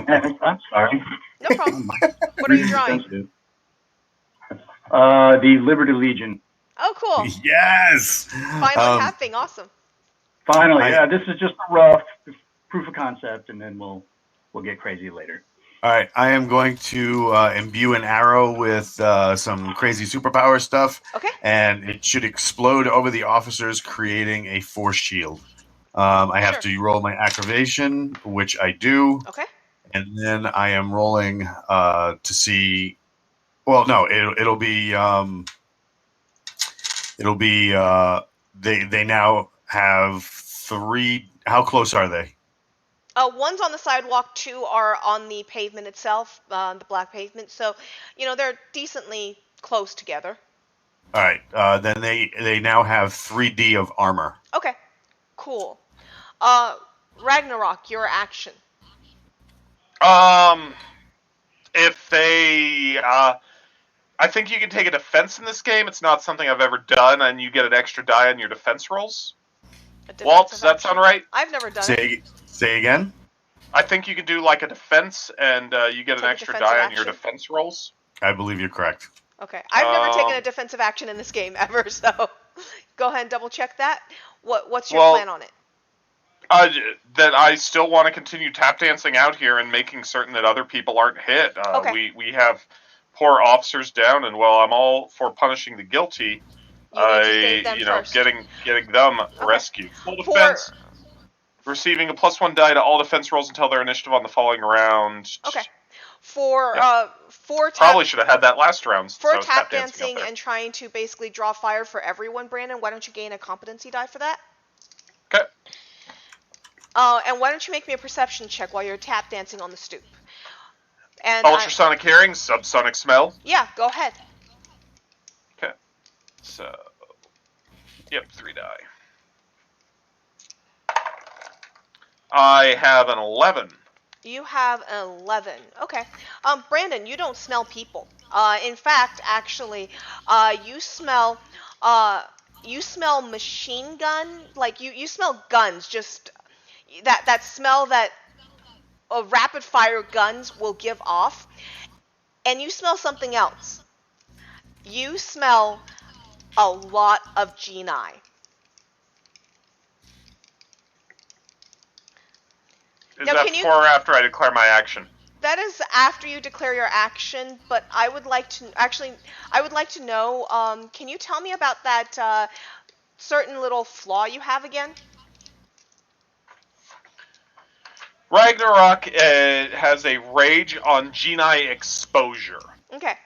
man, I'm sorry. No problem. What are you drawing? The Liberty Legion. Oh, cool. Yes. Finally happening. Awesome. Finally, yeah. This is just a rough proof of concept, and then we'll get crazy later. All right, I am going to imbue an arrow with some crazy superpower stuff. Okay. And it should explode over the officers, creating a force shield. I have to roll my activation, which I do. Okay. And then I am rolling to see. Well, no, it'll be. They now have 3. How close are they? One's on the sidewalk, 2 are on the pavement itself, the black pavement. So, they're decently close together. All right. Then they now have 3D of armor. Okay. Cool. Ragnarok, your action. If they, I think you can take a defense in this game. It's not something I've ever done, and you get an extra die on your defense rolls. Walt, does that sound right? I've never done it. Say again? I think you can do like a defense, and you get an extra die on your defense rolls. I believe you're correct. Okay. I've never taken a defensive action in this game ever, so go ahead and double check that. What's your plan on it? That I still want to continue tap dancing out here and making certain that other people aren't hit. Okay. We have poor officers down, and while I'm all for punishing the guilty, You need to save them first. getting them Okay. rescued. Full For defense, receiving a +1 die to all defense rolls until their initiative on the following round. okay. For Yeah. for Probably should have had that last round. for So I was tap dancing dancing up there. and trying to basically draw fire for everyone, Brandon, why don't you gain a competency die for that? Okay. And why don't you make me a perception check while you're tap dancing on the stoop? And Ultrasonic hearing, subsonic smell. yeah, go ahead. Okay. So, yep, 3 die. I have an 11. You have an 11. Okay. Brandon, you don't smell people. In fact, actually, you smell machine gun. Like you smell guns. Just that smell that rapid fire guns will give off. And you smell something else. You smell a lot of genii. Is Now, that can you- before or after I declare my action? That is after you declare your action, but I would like to know, can you tell me about that certain little flaw you have again? Ragnarok has a rage on genii exposure. Okay.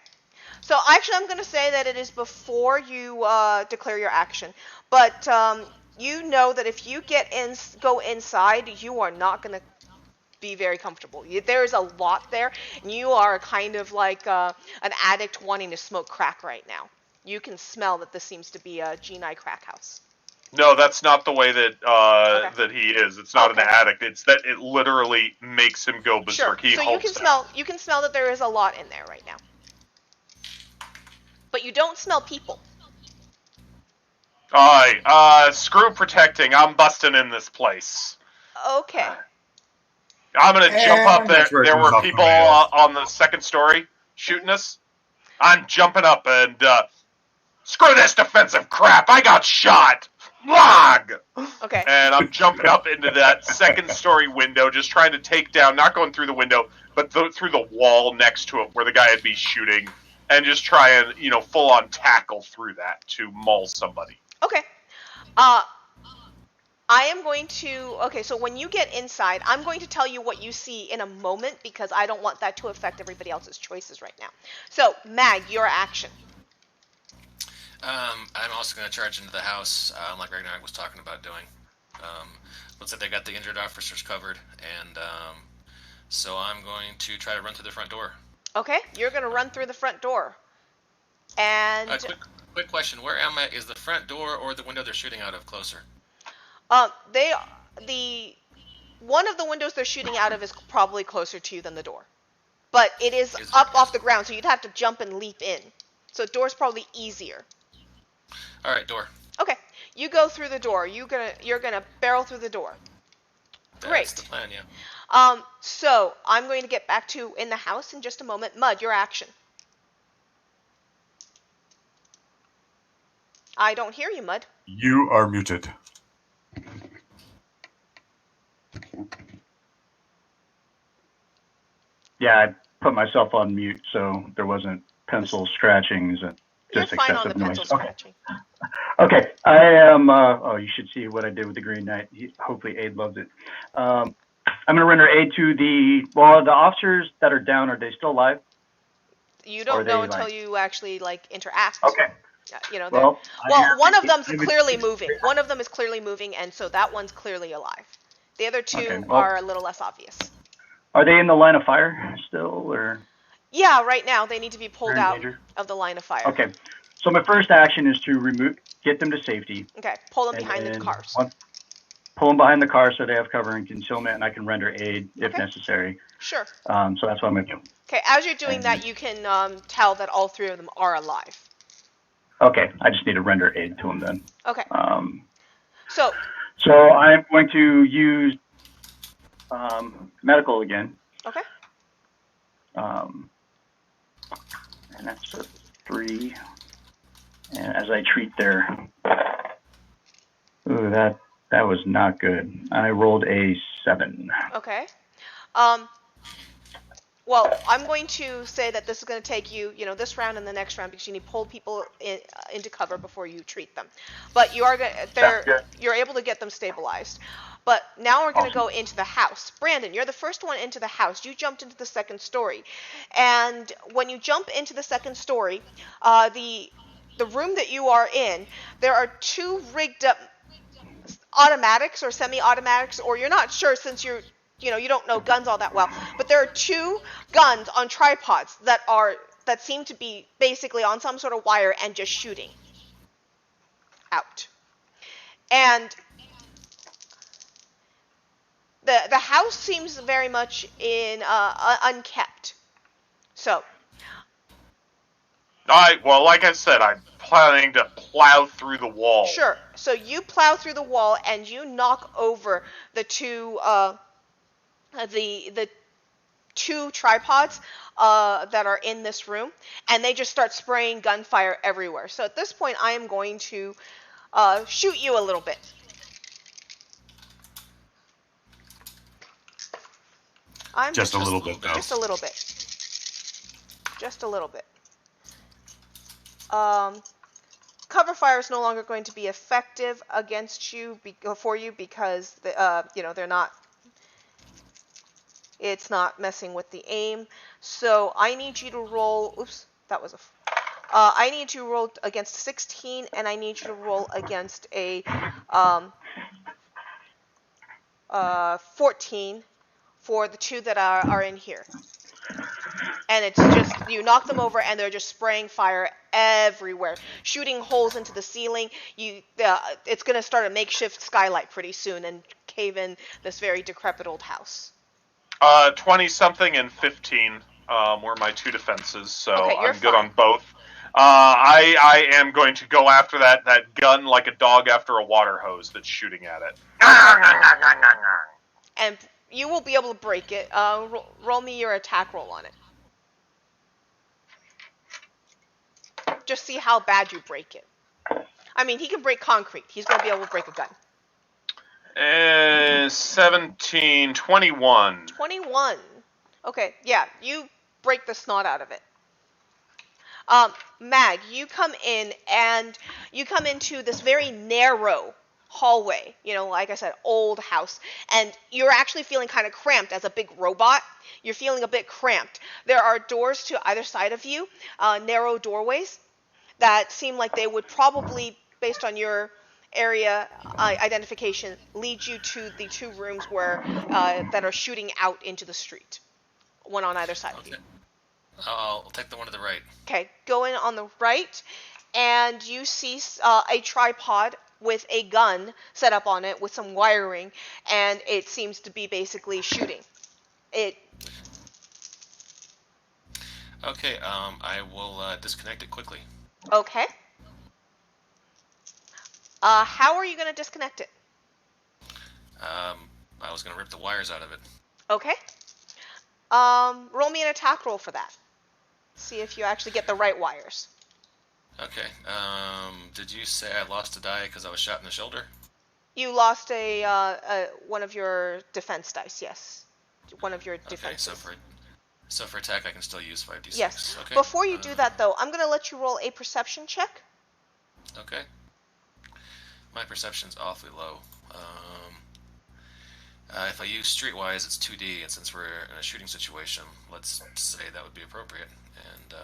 So actually I'm going to say that it is before you declare your action, but you know that if you go inside, you are not going to be very comfortable. There's a lot there, and you are kind of like an addict wanting to smoke crack right now. You can smell that this seems to be a genii crack house. No, that's not the way that Okay. that he is. It's not Okay. an addict. It's that it literally makes him go berserk. Sure. So you can smell that there is a lot in there right now. But you don't smell people. Alright, screw protecting. I'm busting in this place. Okay. I'm gonna jump up And there. that's where it There goes were off the people rails. on the second story shooting us. I'm jumping up and screw this defensive crap. I got shot. Log. Okay. And I'm jumping up into that second story window, just trying to take down, not going through the window, but through the wall next to it where the guy would be shooting, and just try and, full on tackle through that to maul somebody. Okay. I am going to... Okay, so when you get inside, I'm going to tell you what you see in a moment because I don't want that to affect everybody else's choices right now. So, Mag, your action. I'm also going to charge into the house, like Ragnarok was talking about doing. Looks like they got the injured officers covered, and so I'm going to try to run through the front door. Okay, you're going to run through the front door. And... Quick question: where am I? Is the front door or the window they're shooting out of closer? One of the windows they're shooting out of is probably closer to you than the door. But it is Is up it? off the ground, so you'd have to jump and leap in. So the door's probably easier. All right, door. Okay, you go through the door. You're gonna barrel through the door. That's Great. the plan, yeah. So I'm going to get back to in the house in just a moment. Mud, your action. I don't hear you, Mud. You are muted. Yeah, I put myself on mute, so there wasn't pencil scratchings and just You're fine on the excessive noise. pencil Okay. scratching. Okay, I am. You should see what I did with the Green Knight. Hopefully, Aid loves it. I'm going to render aid to the officers that are down. Are they still alive? You don't Or know they, until like- you actually interact. Okay. They're- Well, one of them's I'm- clearly moving. One of them is clearly moving, and so that one's clearly alive. The other two Okay, well- are a little less obvious. Are they in the line of fire still, or? Yeah, right now they need to be pulled They're in out danger? of the line of fire. Okay. So my first action is to get them to safety. Okay, pull them and behind the then cars. Pull them behind the car so they have cover and concealment, and I can render aid if Okay. necessary. Sure. So that's what I'm going to do. Okay, as you're doing that, you can tell that all three of them are alive. Okay, I just need to render aid to them then. Okay. So I'm going to use medical again. Okay. And that's a 3. And as I treat their... Ooh, that That was not good. I rolled a 7. Okay. Um, well, I'm going to say that this is going to take you, this round and the next round because you need to pull people into cover before you treat them. But you are Sounds good. you're able to get them stabilized. But now we're going to Awesome. go into the house. Brandon, you're the first one into the house. You jumped into the second story, and when you jump into the second story, the room that you are in, there are 2 rigged up automatics or semi-automatics, or you're not sure since you don't know guns all that well, but there are 2 guns on tripods that seem to be basically on some sort of wire and just shooting out. And the house seems very much in unkept. So Well, like I said, I'm planning to plow through the wall. sure. So you plow through the wall and you knock over the 2 the 2 tripods that are in this room, and they just start spraying gunfire everywhere. So at this point, I am going to shoot you a little bit. Just a little bit, though. Just a little bit. Just a little bit. Cover fire is no longer going to be effective against you for you because they're not. It's not messing with the aim. So I need you to roll. Oops, that was a. I need you to roll against 16, and I need you to roll against a 14 for the 2 that are in here. And it's just, you knock them over and they're just spraying fire everywhere, shooting holes into the ceiling. It's going to start a makeshift skylight pretty soon and cave in this very decrepit old house. 20-something and 15 were my 2 defenses, so Okay, you're I'm good fine. on both. I am going to go after that gun like a dog after a water hose that's shooting at it. And you will be able to break it. Roll me your attack roll on it. Just see how bad you break it. I mean, he can break concrete. He's going to be able to break a gun. 17, 21. 21. Okay, yeah, you break the snot out of it. Mag, you come in and you come into this very narrow hallway, like I said, old house, and you're actually feeling kind of cramped as a big robot. You're feeling a bit cramped. There are doors to either side of you, narrow doorways that seem like they would probably, based on your area identification, lead you to the 2 rooms where that are shooting out into the street, one on either side of you. I'll take the one to the right. Okay, go in on the right, and you see a tripod with a gun set up on it with some wiring, and it seems to be basically shooting. Okay, I will disconnect it quickly. Okay. How are you going to disconnect it? I was going to rip the wires out of it. Okay. Roll me an attack roll for that. See if you actually get the right wires. Okay, did you say I lost a die because I was shot in the shoulder? You lost one of your defense dice, yes. One of your defenses. Okay, so for attack I can still use 5d6. Yes. Okay. Before you do that, though, I'm going to let you roll a perception check. Okay. My perception's awfully low. If I use Streetwise, it's 2D, and since we're in a shooting situation, let's say that would be appropriate. And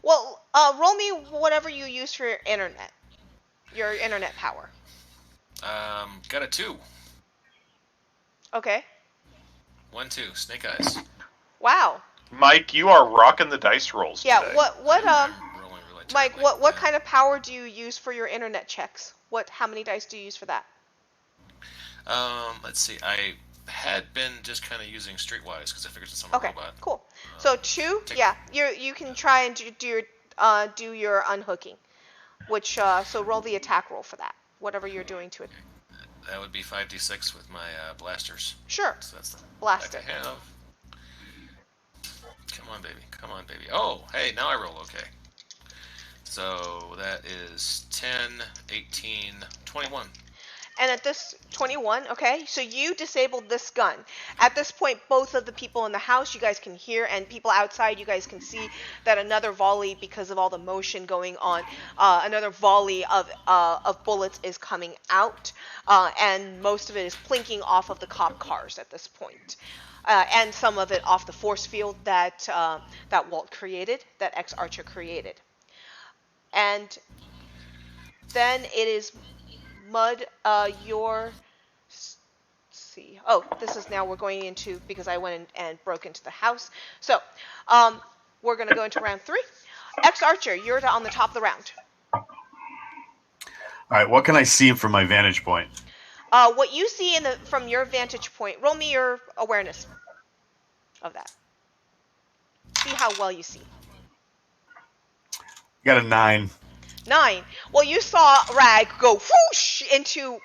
well, roll me whatever you use for your internet power. got a 2. Okay. 1, 2, snake eyes. Wow. Mike, you are rocking the dice rolls Yeah. today. Rolling really Mike, terribly. what kind of power do you use for your internet checks? How many dice do you use for that? Let's see. I had been just kind of using Streetwise because I figured since I'm a Okay, robot. cool. So 2, yeah, you can try and do your unhooking, which so roll the attack roll for that, whatever you're doing to it. That would be 5d6 with my blasters. Sure. So that's the Blast deck it. I have. Come on, baby. Come on, baby. Oh, hey, now I roll okay. So that is 10, 18, 21. And at this 21, okay, so you disabled this gun. At this point, both of the people in the house, you guys can hear, and people outside, you guys can see that another volley, because of all the motion going on, another volley of bullets is coming out, and most of it is plinking off of the cop cars at this point. And some of it off the force field that Walt created, that X-Archer created. And then it is Mud, your... see. Oh, this is now we're going into, because I went in and broke into the house. So, we're going to go into round 3. X-Archer, you're on the top of the round. All right, what can I see from my vantage point? What you see from your vantage point, roll me your awareness of that. See how well you see. Got a 9. 9. Well, you saw Rag go whoosh into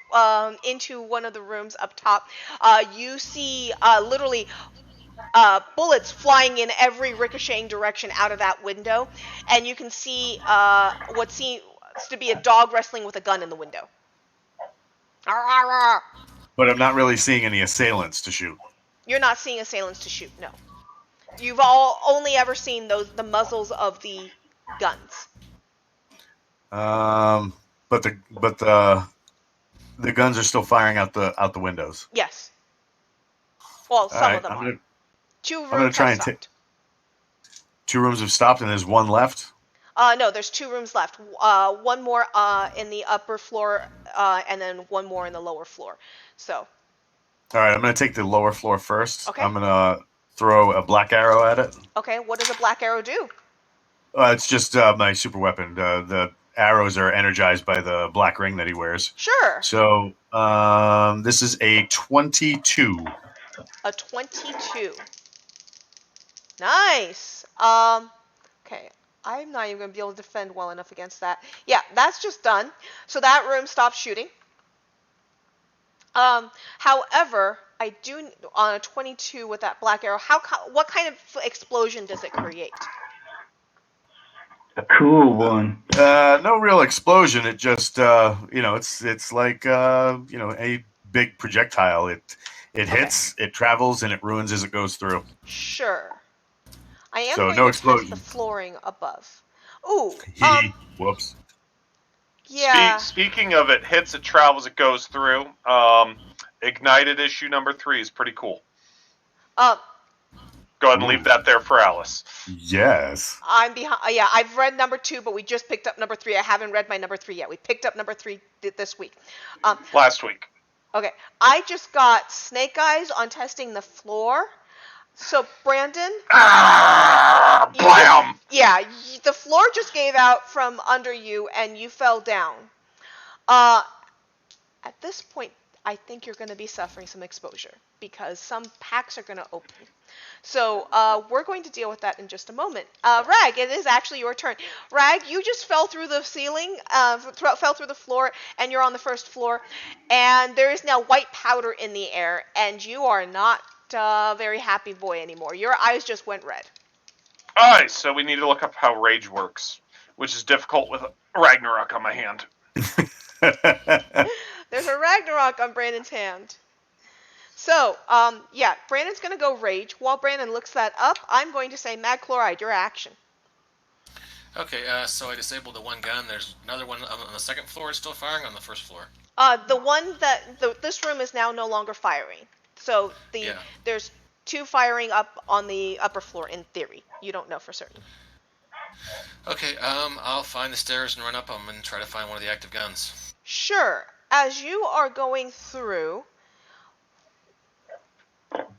one of the rooms up top. You see literally bullets flying in every ricocheting direction out of that window, and you can see what seems to be a dog wrestling with a gun in the window. But I'm not really seeing any assailants to shoot. You're not seeing assailants to shoot. No, you've all only ever seen the muzzles of the guns. But the guns are still firing out the windows. Yes. Well, some right, of them are. 2 rooms I'm gonna try have and stopped. 2 rooms have stopped, and there's 1 left. No, there's 2 rooms left. 1 more in the upper floor, and then 1 more in the lower floor. So. All right, I'm gonna take the lower floor first. Okay. I'm gonna throw a black arrow at it. Okay, what does a black arrow do? It's just my super weapon. The arrows are energized by the black ring that he wears. Sure. So this is a 22. A 22. Nice. Okay. I'm not even going to be able to defend well enough against that. Yeah, that's just done. So that room stops shooting. However, I do, on a 22 with that black arrow, what kind of explosion does it create? A cool one. No real explosion. It just it's like a big projectile. It hits, it travels, and it ruins as it goes through. Sure. I am So going no to explosion. test the flooring above. Ooh. Whoops. Yeah. Speaking of it hits, it travels, it goes through. Ignited issue number 3 is pretty cool. Go ahead and leave that there for Alice. Yes. I'm behind. Yeah, I've read number 2, but we just picked up number 3. I haven't read my number 3 yet. We picked up number 3 this week. Last week. Okay. I just got snake eyes on testing the floor. So, Brandon. Blam! The floor just gave out from under you, and you fell down. At this point, I think you're going to be suffering some exposure, because some packs are going to open. So, we're going to deal with that in just a moment. Rag, it is actually your turn. Rag, you just fell through the ceiling, fell through the floor, and you're on the first floor. And there is now white powder in the air, and you are not very happy boy anymore. Your eyes just went red. Alright, so we need to look up how rage works, which is difficult with Ragnarok on my hand. There's a Ragnarok on Brandon's hand. So, Brandon's going to go rage. While Brandon looks that up, I'm going to say, Mag Chloride, your action. Okay, so I disabled the 1 gun. There's another one on the second floor still firing, on the first floor? The one this room is now no longer firing. So there's 2 firing up on the upper floor in theory. You don't know for certain. Okay, I'll find the stairs and run up them and try to find one of the active guns. Sure. As you are going through,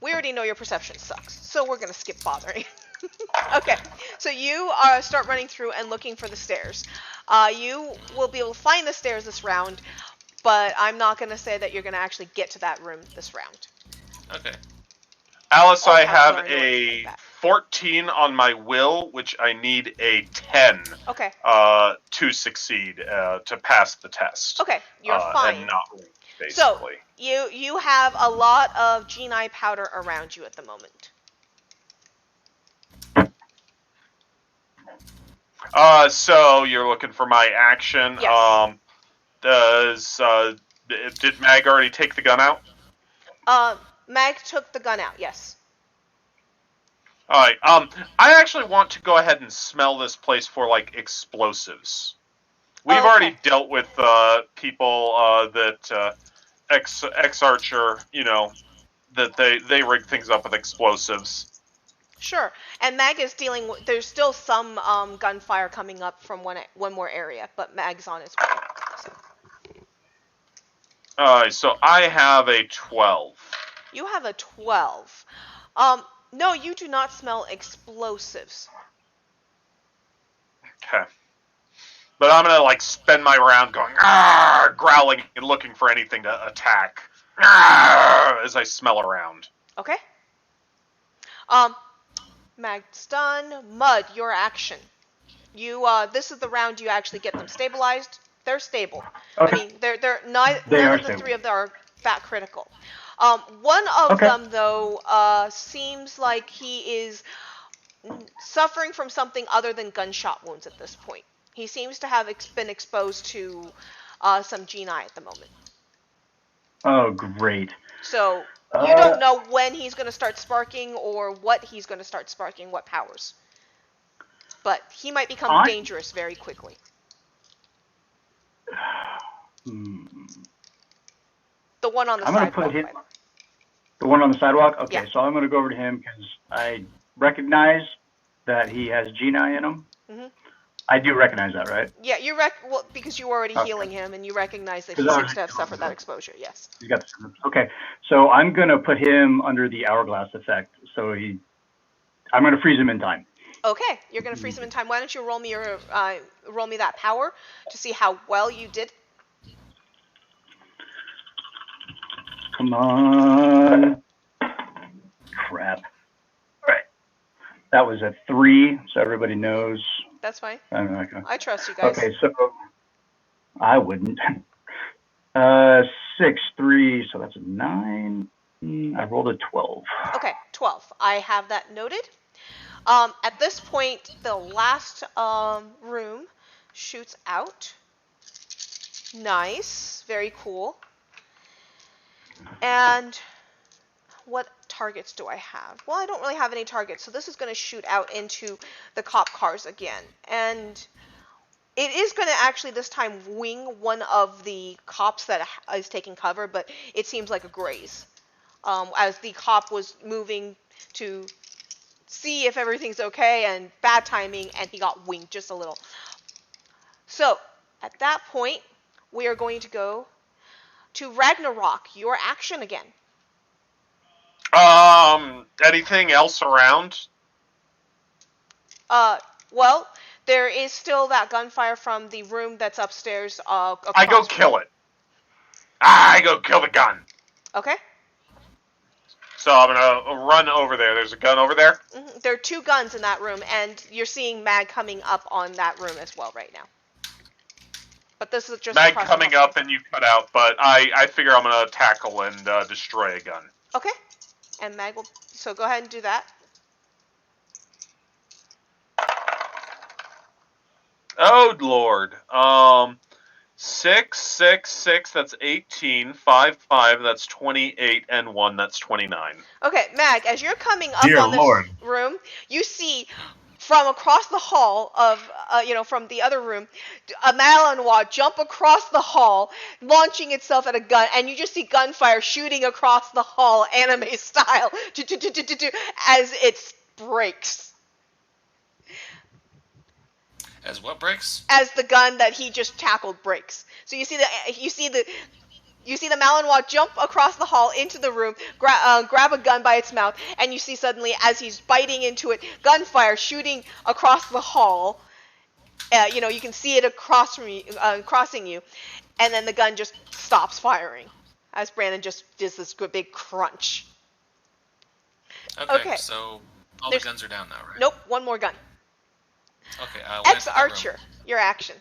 we already know your perception sucks, so we're going to skip bothering. Okay, so you start running through and looking for the stairs. You will be able to find the stairs this round, but I'm not going to say that you're going to actually get to that room this round. Okay. Alice, I have a 14 on my will, which I need a 10 to succeed, to pass the test. Okay, you're fine. And not rage, basically. So, you have a lot of Geni powder around you at the moment. So you're looking for my action. Yes. Does Did Mag already take the gun out? Mag took the gun out. Yes. All right. I actually want to go ahead and smell this place for like explosives. We've Okay. already dealt with people that ex Archer, that they rig things up with explosives. Sure. And Mag is dealing with. There's still some gunfire coming up from one more area, but Mag's on its way. So I have a 12. You have a 12. No, you do not smell explosives. Okay. But I'm gonna like spend my round going growling and looking for anything to attack as I smell around. Okay. Mag's done. Mud, your action. You this is the round you actually get them stabilized. They're stable. Okay. I mean, they're none They are of the stable. three of them are fat critical. One of Okay. them though seems like he is suffering from something other than gunshot wounds at this point. He seems to have been exposed to some geni at the moment. Oh, great. So you don't know when he's going to start sparking or what he's going to start sparking, what powers. But he might become dangerous very quickly. The one on the sidewalk. I'm going to put him. The one on the sidewalk? Okay, Yeah. so I'm going to go over to him because I recognize that he has geni in him. Mm-hmm. I do recognize that, right? Yeah, well, because you're already healing him and you recognize that he seems to have suffered that exposure, yes. He's got the, okay, so I'm going to put him under the hourglass effect. So I'm going to freeze him in time. Okay, you're going to freeze him in time. Why don't you roll me that power to see how well you did? Come on. Crap. All right. That was a 3, so everybody knows. That's fine. I'm not gonna... I trust you guys. Okay, so I wouldn't. 6, 3, so that's a 9. I rolled a 12. Okay, 12. I have that noted. At this point, the last room shoots out. Nice. Very cool. And what targets do I have? Well, I don't really have any targets, so this is going to shoot out into the cop cars again. And it is going to actually this time wing one of the cops that is taking cover, but it seems like a graze. As the cop was moving to see if everything's okay, and bad timing, and he got winged just a little. So, at that point, we are going to go to Ragnarok, your action again. Anything else around? Well, there is still that gunfire from the room that's upstairs. I go kill it. I go kill the gun. Okay. So I'm gonna run over there. There's a gun over there? Mm-hmm. There are 2 guns in that room, and you're seeing Mag coming up on that room as well right now. But this is just Mag coming up and you cut out, but I figure I'm gonna tackle and destroy a gun. Okay. And Mag will... So go ahead and do that. Oh, Lord. 6, 6, 6, that's 18, 5, 5, that's 28, and 1, that's 29. Okay, Mag, as you're coming up Dear on this Lord. room, you see from across the hall of, from the other room, a Malinois jump across the hall, launching itself at a gun, and you just see gunfire shooting across the hall, anime style, as it breaks. As what breaks? As the gun that he just tackled breaks. So you see the Malinois jump across the hall into the room, grab a gun by its mouth, and you see suddenly, as he's biting into it, gunfire shooting across the hall. You can see it crossing you, and then the gun just stops firing, as Brandon just does this big crunch. Okay. So all the guns are down now, right? Nope, one more gun. Okay. Ex-Archer, your action.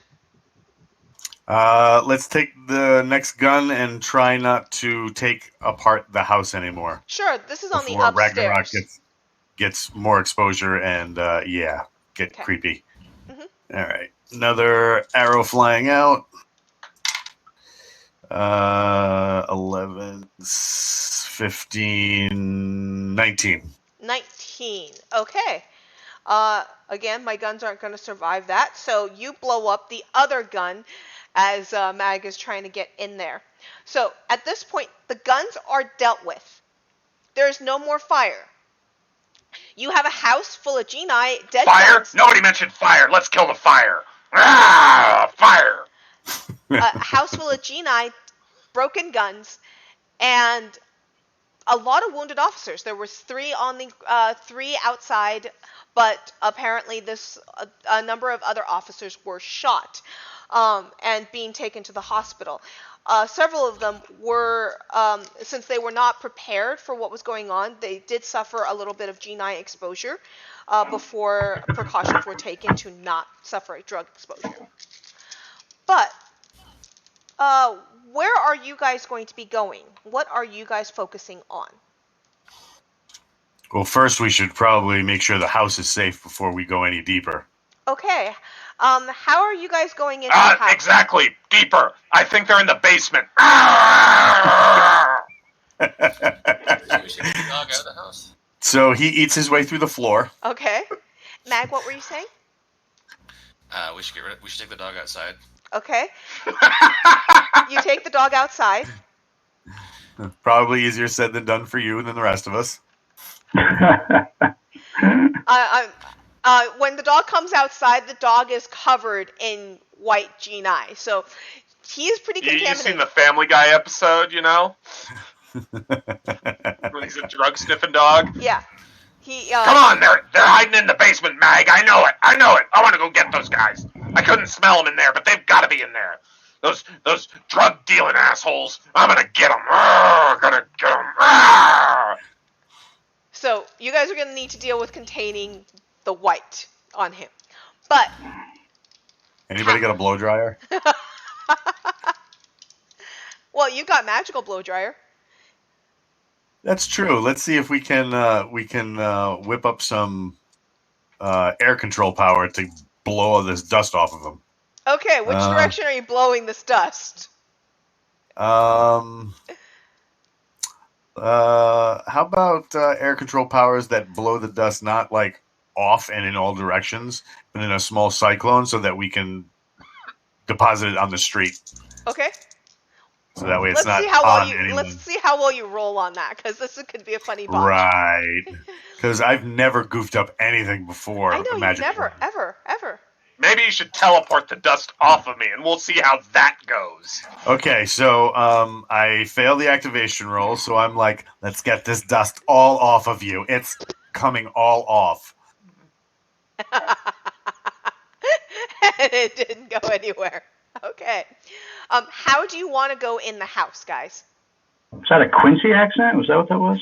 Let's take the next gun and try not to take apart the house anymore. Sure, this is on the Before upstairs. Ragnarok gets more exposure and get creepy. Mm-hmm. All right, another arrow flying out. 11, 15, 19. 19. Okay. Again, my guns aren't going to survive that, so you blow up the other gun as Mag is trying to get in there. So at this point, the guns are dealt with. There's no more fire. You have a house full of Genii, dead Fire? guns. Nobody mentioned fire. Let's kill the fire. Ah, fire. A house full of Genii, broken guns, and a lot of wounded officers. There was three outside, but apparently a number of other officers were shot and being taken to the hospital. Several of them were, since they were not prepared for what was going on, they did suffer a little bit of Genii exposure before precautions were taken to not suffer a drug exposure. But where are you guys going to be going? What are you guys focusing on? Well, first we should probably make sure the house is safe before we go any deeper. Okay. How are you guys going into the house? Exactly. Deeper. I think they're in the basement. Ah! So we should get the dog out of the house. So he eats his way through the floor. Okay. Mag, what were you saying? We should take the dog outside. Okay. You take the dog outside. Probably easier said than done for you than the rest of us. When the dog comes outside, the dog is covered in white Genii, so he is pretty contaminated. You've seen the Family Guy episode, you know? When he's a drug sniffing dog? Yeah. Come on, they're hiding in the basement, Mag. I know it. I want to go get those guys. I couldn't smell them in there, but they've got to be in there. Those drug dealing assholes. I'm gonna get them. Gonna get them. So you guys are gonna need to deal with containing the white on him, but Anybody got a blow dryer? well, you got magical blow dryer. That's true. Let's see if we can whip up some air control power to blow all this dust off of them. Okay, which direction are you blowing this dust? How about air control powers that blow the dust not like off and in all directions, but in a small cyclone, so that we can deposit it on the street. Okay. So that way it's Let's see how well you roll on that, because this could be a funny botch. Right. Because I've never goofed up anything before. I know, you never, one. ever. Maybe you should teleport the dust off of me, and we'll see how that goes. Okay, so I failed the activation roll, so I'm like, let's get this dust all off of you. It's coming all off. And it didn't go anywhere. Okay. How do you want to go in the house, guys? Was that a Quincy accent? Was that what that was?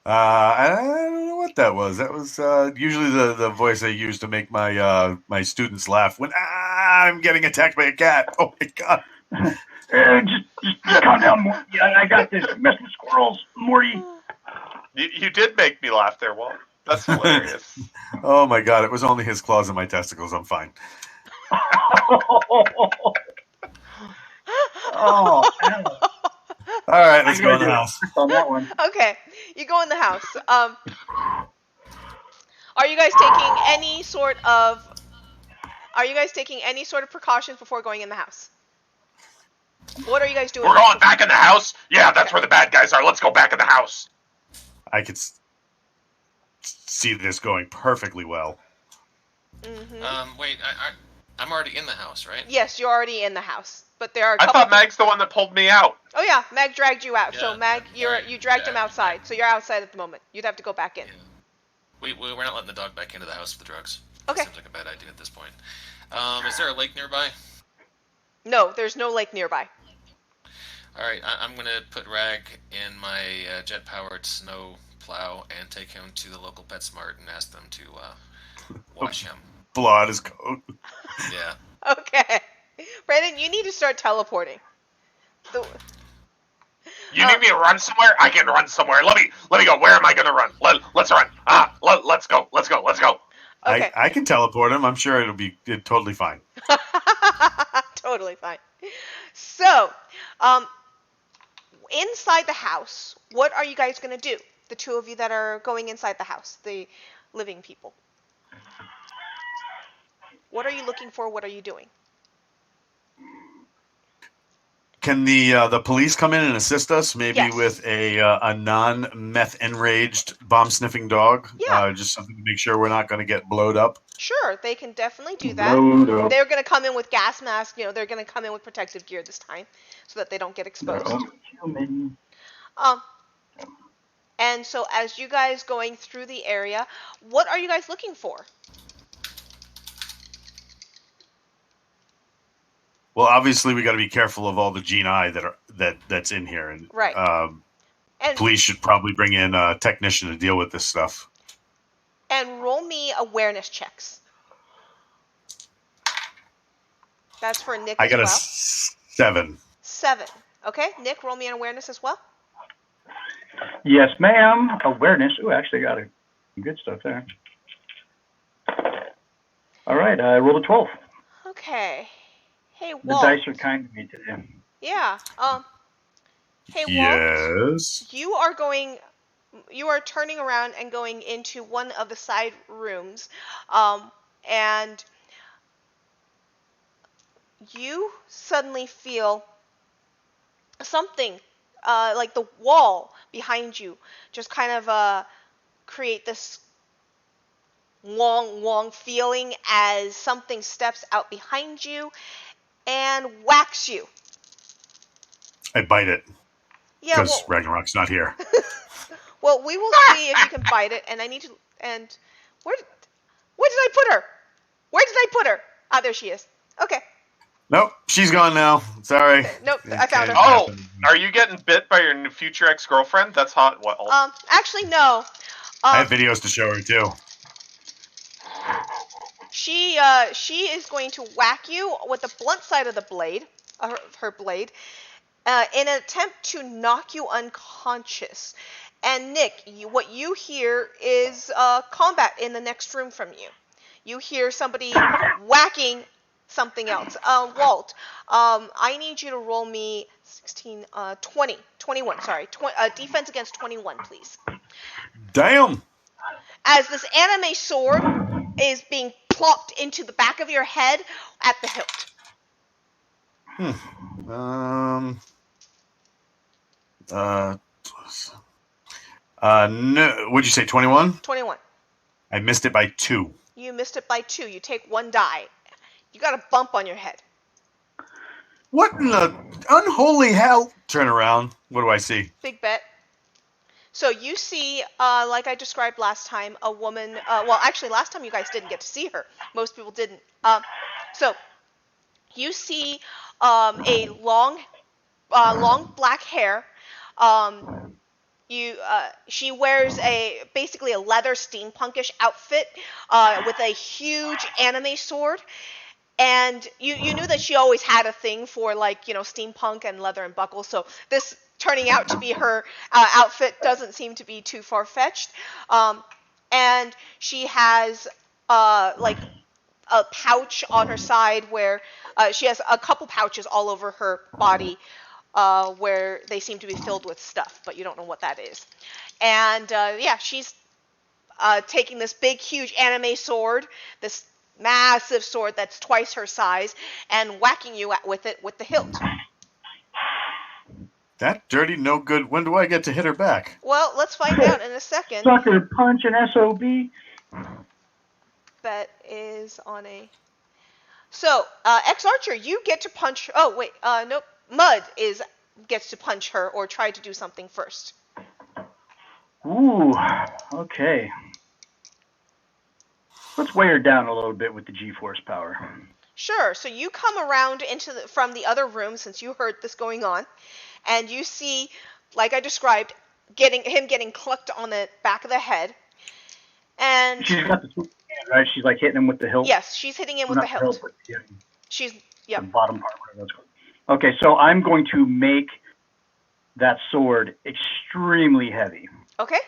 I don't know what that was. That was usually the voice I use to make my my students laugh when I'm getting attacked by a cat. Oh my god! Just calm down, Morty. I got this. Mess with squirrels, Morty. You did make me laugh there, Walt. That's hilarious. Oh my god! It was only his claws and my testicles. I'm fine. Oh. All right, let's go in the house. On that one. Okay, you go in the house. Are you guys taking any sort of precautions before going in the house? What are you guys doing? We're going back in the house? Yeah, that's where the bad guys are. Let's go back in the house. I could see this going perfectly well. Mm-hmm. Wait, I'm already in the house, right? Yes, you're already in the house, but there are. I thought Mag's the one that pulled me out. Oh yeah, Mag dragged you out. Yeah, So Mag, you dragged him outside. So you're outside at the moment. You'd have to go back in. Yeah. We're not letting the dog back into the house with the drugs. Okay. Seems like a bad idea at this point. Is there a lake nearby? No, there's no lake nearby. All right, I'm gonna put Rag in my jet-powered snow plow and take him to the local PetSmart and ask them to wash him. Blow out his coat. Yeah. Okay, Brandon, you need to start teleporting. You need me to run somewhere? I can run somewhere. Let me go. Where am I going to run? Let's run. Let's go. Okay. I can teleport him. I'm sure it'll be totally fine. Totally fine. So, inside the house, what are you guys going to do? The two of you that are going inside the house, the living people. What are you looking for? What are you doing? Can the police come in and assist us? Maybe Yes. with a non-meth enraged bomb sniffing dog. Yeah. Just something to make sure we're not going to get blowed up. Sure, they can definitely do that. Load up. They're going to come in with gas masks. They're going to come in with protective gear this time, so that they don't get exposed. They're human. And so as you guys going through the area, what are you guys looking for? Well, obviously we got to be careful of all the geni that's in here, and Right. And police should probably bring in a technician to deal with this stuff. And roll me awareness checks. That's for Nick I as got well. a 7. 7. Okay, Nick, roll me an awareness as well. Yes, ma'am. Awareness. Ooh, actually got some good stuff there. All right, I rolled a 12. Okay. Hey, The Walt. dice are kind to me today. Yeah. Hey, Walt. Yes. You are turning around and going into one of the side rooms, and you suddenly feel something, like the wall behind you just kind of create this wong feeling as something steps out behind you and whacks you. I bite it Yeah, because Ragnarok's not here. well, we will see if you can bite it, and I need to, and where did I put her? Where did I put her? Ah, there she is. Okay. Nope, she's gone now. Sorry. Nope, I found her. Oh, are you getting bit by your future ex-girlfriend? That's hot. What? Actually, no. I have videos to show her too. She is going to whack you with the blunt side of the blade, her blade, in an attempt to knock you unconscious. And Nick, what you hear is combat in the next room from you. You hear somebody whacking something else. Walt, I need you to roll me 21, sorry. Defense against 21, please. Damn. As this anime sword is being plopped into the back of your head at the hilt. No. Would you say 21? 21. I missed it by 2. You missed it by 2. You take 1 die. You got a bump on your head. What in the unholy hell? Turn around. What do I see? Big bet. So you see, like I described last time, a woman. Well, actually, last time you guys didn't get to see her. Most people didn't. So you see a long black hair. She wears basically a leather steampunkish outfit with a huge anime sword. And you knew that she always had a thing for, like, steampunk and leather and buckles. So this turning out to be her outfit doesn't seem to be too far-fetched. And she has like a pouch on her side where she has a couple pouches all over her body where they seem to be filled with stuff, but you don't know what that is. And yeah, she's taking this big, huge anime sword, this massive sword that's twice her size, and whacking you with it with the hilt. That dirty, no good. When do I get to hit her back? Well, let's find out in a second. Sucker punch an SOB. Bet is on a... So, X-Archer, you get to punch... Oh, wait, nope. Mud gets to punch her or try to do something first. Ooh, okay. Let's weigh her down a little bit with the G-force power. Sure. So you come around from the other room, since you heard this going on, and you see, like I described, him getting clucked on the back of the head. And she's got the sword, right? She's like hitting him with the hilt. Yes, she's hitting him with the hilt. The bottom part, whatever that's called. Okay, so I'm going to make that sword extremely heavy. Okay.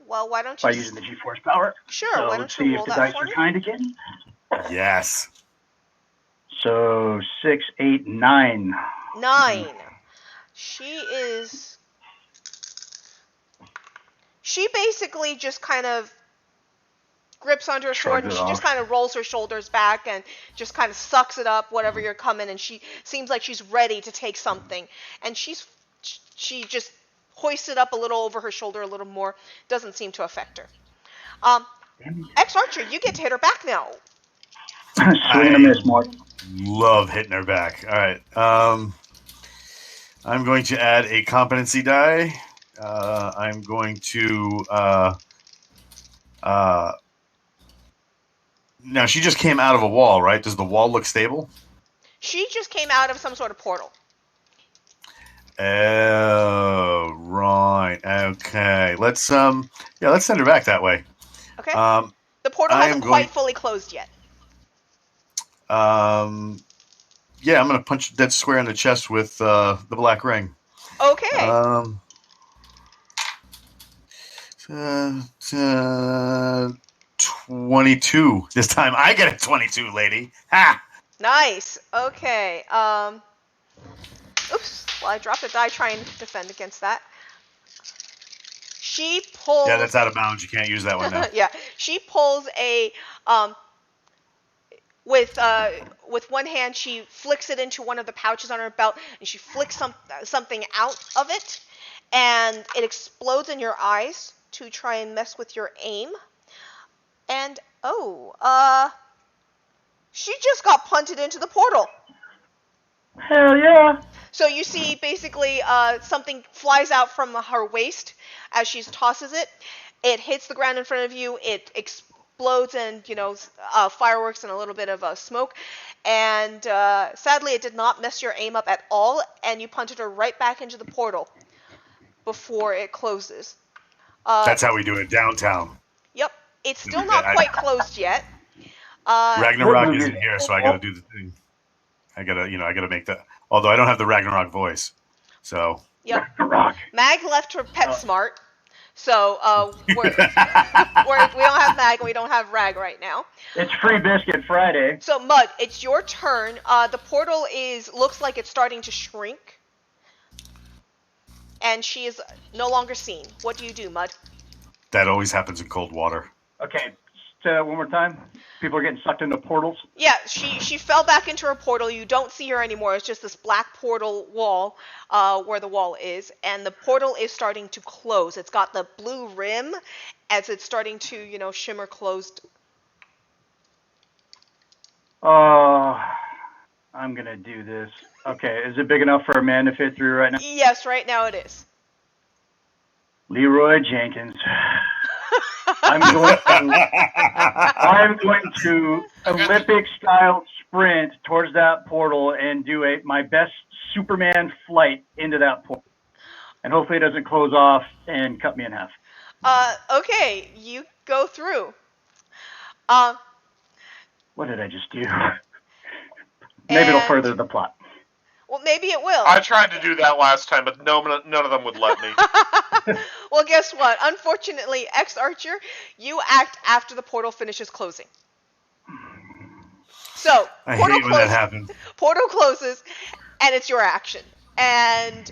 Well, why don't you... By using the G-force power. Sure, so why don't you roll that for me? let's see if the dice are kind again. Yes. So 6, 8, 9. 9. She basically just kind of grips onto her sword, and Shrugs it she just off. kind of rolls her shoulders back and just kind of sucks it up, whatever you're coming, and she seems like she's ready to take something. And she just hoists it up a little over her shoulder a little more. Doesn't seem to affect her. Ex-Archer, you get to hit her back now. Swing and a miss, Mark. Love hitting her back. All right. I'm going to add a competency die. I'm going to. Now, she just came out of a wall, right? Does the wall look stable? She just came out of some sort of portal. Oh, right. Okay. Let's send her back that way. Okay? The The portal hasn't quite fully closed yet. Yeah, I'm gonna punch dead square in the chest with the black ring. Okay. 22. This time I get a 22, lady. Ha! Nice. Okay. Oops. Well, I dropped a die trying to defend against that. She pulls. Yeah, that's out of bounds. You can't use that one now. Yeah. She pulls a with one hand she flicks it into one of the pouches on her belt, and she flicks something out of it, and it explodes in your eyes to try and mess with your aim. And she just got punted into the portal. Hell yeah! So you see basically something flies out from her waist as she tosses it. It hits the ground in front of you. It explodes and, fireworks and a little bit of smoke. And sadly, it did not mess your aim up at all, and you punted her right back into the portal before it closes. That's how we do it downtown. Yep. It's still not quite closed yet. Ragnarok isn't here, so I gotta do the thing. I gotta make that. Although I don't have the Ragnarok voice, so. Yep. Mag left her PetSmart, so we don't have Mag and we don't have Rag right now. It's Free Biscuit Friday. So Mud, it's your turn. The portal looks like it's starting to shrink, and she is no longer seen. What do you do, Mud? That always happens in cold water. Okay, say that one more time. People are getting sucked into portals. Yeah, she fell back into her portal. You don't see her anymore. It's just this black portal wall where the wall is, and the portal is starting to close. It's got the blue rim as it's starting to, shimmer closed. Oh, I'm gonna do this. Okay, is it big enough for a man to fit through right now? Yes, right now it is. Leroy Jenkins. I'm going to Olympic-style sprint towards that portal and do my best Superman flight into that portal. And hopefully it doesn't close off and cut me in half. Okay, you go through. What did I just do? Maybe it'll further the plot. Well, maybe it will. I tried to do that last time, but none of them would let me. Well, guess what? Unfortunately, Ex-Archer, you act after the portal finishes closing. So, I hate when that happens. Portal closes, and it's your action. And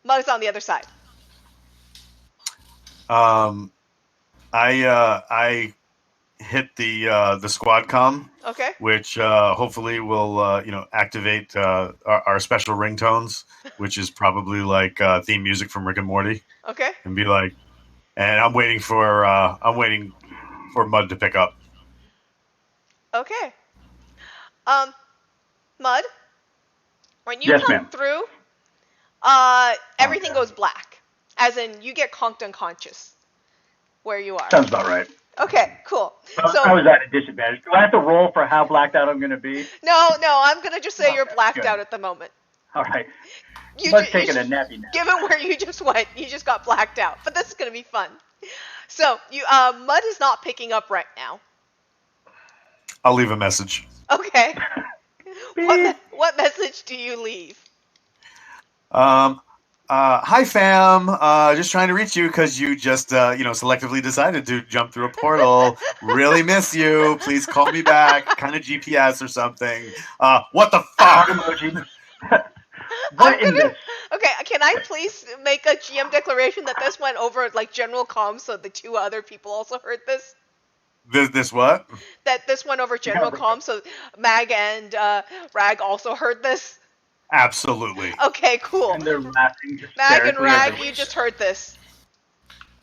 Mug's on the other side. I hit the squad comm. Okay. Which hopefully will activate our special ringtones, which is probably like theme music from Rick and Morty. Okay. And be like, and I'm waiting for Mud to pick up. Okay. Mud, when you come through, everything goes black, as in you get conked unconscious where you are. Sounds about right. Okay, cool. So how is that a disadvantage? Do I have to roll for how blacked out I'm going to be? No, I'm going to just say you're blacked out at the moment. All right. Mud's taking a nappy now. Given where you just went, you just got blacked out. But this is going to be fun. So, Mud is not picking up right now. I'll leave a message. Okay. What message do you leave? Hi fam, just trying to reach you because you just, selectively decided to jump through a portal. Really miss you. Please call me back. Kind of GPS or something. What the fuck? What in this? Okay, can I please make a GM declaration that this went over like general comms so the two other people also heard this? This what? That this went over general comms so Mag and Rag also heard this? Absolutely. Okay, cool. And they're laughing Mag and hysterically as Rag, they you just heard this.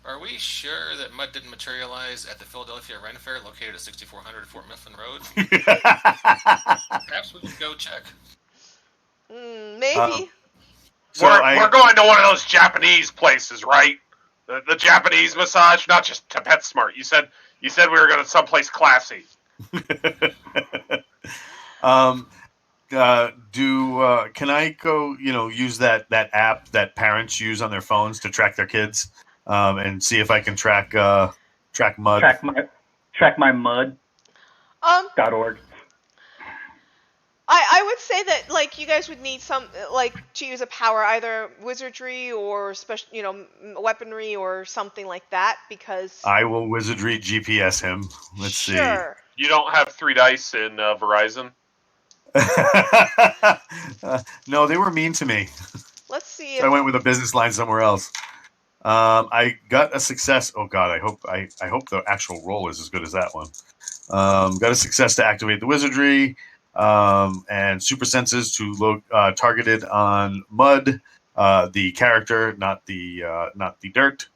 Are we sure that Mud didn't materialize at the Philadelphia Ren Fair located at 6400 Fort Mifflin Road? Perhaps we can go check. Maybe. We're going to one of those Japanese places, right? The Japanese massage, not just to PetSmart. You said we were going to someplace classy. Can I go, use that app that parents use on their phones to track their kids, and see if I can track Mud? trackmymud.org. I would say that like you guys would need some like to use a power, either wizardry or special, weaponry or something like that, because I will wizardry GPS him. Let's sure. You don't have 3 dice in Verizon? No, they were mean to me. Let's see. So I went with a business line somewhere else. I got a success. Oh God, I hope the actual roll is as good as that one. Got a success to activate the wizardry, and super senses to look targeted on Mud, the character, not the dirt.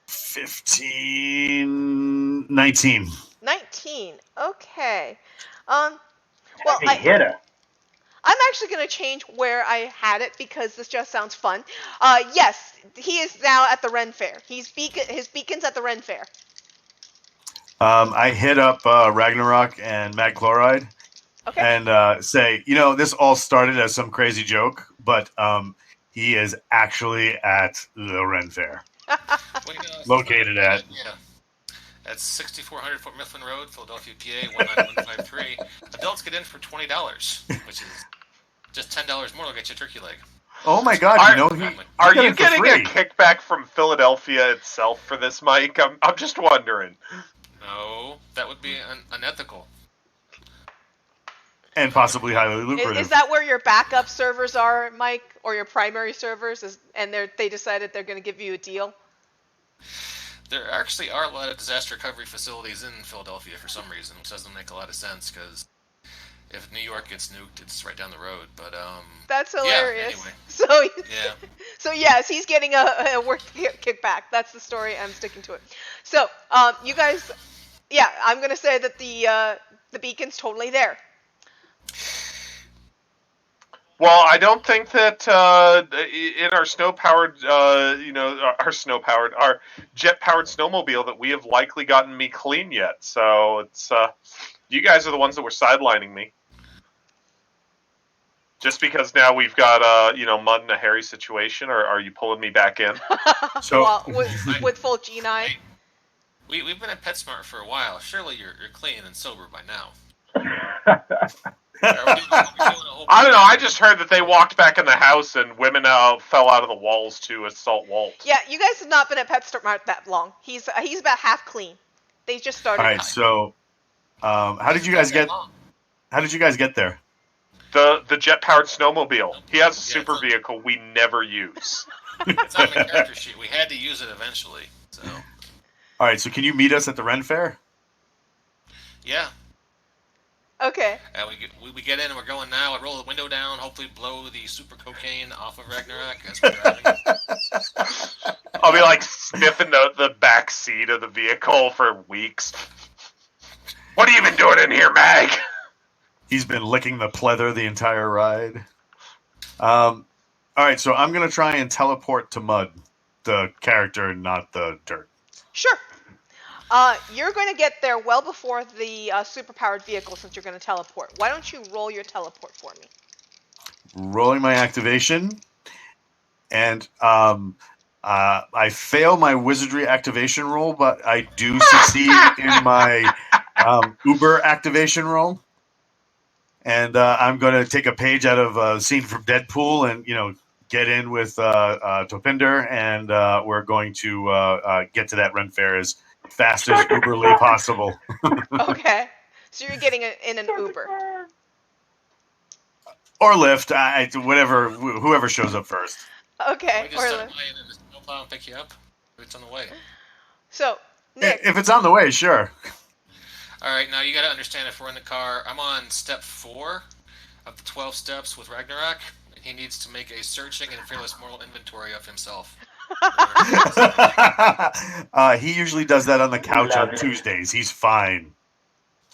15, 19. 19. Okay. Well, Hey, hit her. I'm actually going to change where I had it because this just sounds fun. Yes, he is now at the Ren Fair. His beacon's at the Ren Fair. I hit up Ragnarok and Mag Chloride, Okay. and say, this all started as some crazy joke, but he is actually at the Ren Fair. Located at... Yeah. That's 6400 Fort Mifflin Road, Philadelphia, PA 19153. Adults get in for $20, which is just $10 more. They'll get you a turkey leg. Oh my God! Are you getting a kickback from Philadelphia itself for this, Mike? I'm just wondering. No, that would be unethical. And possibly highly lucrative. Is that where your backup servers are, Mike, or your primary servers? And they decided they're going to give you a deal? There actually are a lot of disaster recovery facilities in Philadelphia for some reason, which doesn't make a lot of sense because if New York gets nuked, it's right down the road. But that's hilarious. Yeah, anyway. So yes, he's getting a work kickback. That's the story. I'm sticking to it. So you guys, I'm gonna say that the beacon's totally there. Well, I don't think that in our our jet-powered snowmobile that we have likely gotten me clean yet. So it's you guys are the ones that were sidelining me. Just because now we've got Mud in a hairy situation, or are you pulling me back in? So well, with full G9. We've been at PetSmart for a while. Surely you're clean and sober by now. I don't know. I just heard that they walked back in the house and women fell out of the walls to assault Walt. Yeah, you guys have not been at PetSmart that long. He's about half clean. They just started. All right. So, how did you guys get there? The jet-powered snowmobile. He has a super vehicle we never use. It's on the character sheet. We had to use it eventually. So. All right. So, can you meet us at the Ren Fair? Yeah. Okay. We get in and we're going now. I roll the window down, hopefully blow the super cocaine off of Ragnarok as we're driving. I'll be like sniffing the back seat of the vehicle for weeks. What have you been doing in here, Mag? He's been licking the pleather the entire ride. All right, so I'm going to try and teleport to Mud, the character, not the dirt. Sure. You're going to get there well before the super-powered vehicle since you're going to teleport. Why don't you roll your teleport for me? Rolling my activation. And I fail my wizardry activation roll, but I do succeed in my Uber activation roll. And I'm going to take a page out of a scene from Deadpool and, get in with Topinder, and we're going to get to that Ren Fair as fast as Uberly possible. Okay. So you're getting in an Uber. Or Lyft, whatever, whoever shows up first. Okay. We just start by and then the snowplow and pick you up. It's on the way. So, Nick. If it's on the way, sure. All right, now you got to understand if we're in the car. I'm on step 4 of the 12 steps with Ragnarok, and he needs to make a searching and fearless moral inventory of himself. He usually does that on the couch Love on it. Tuesdays. He's fine.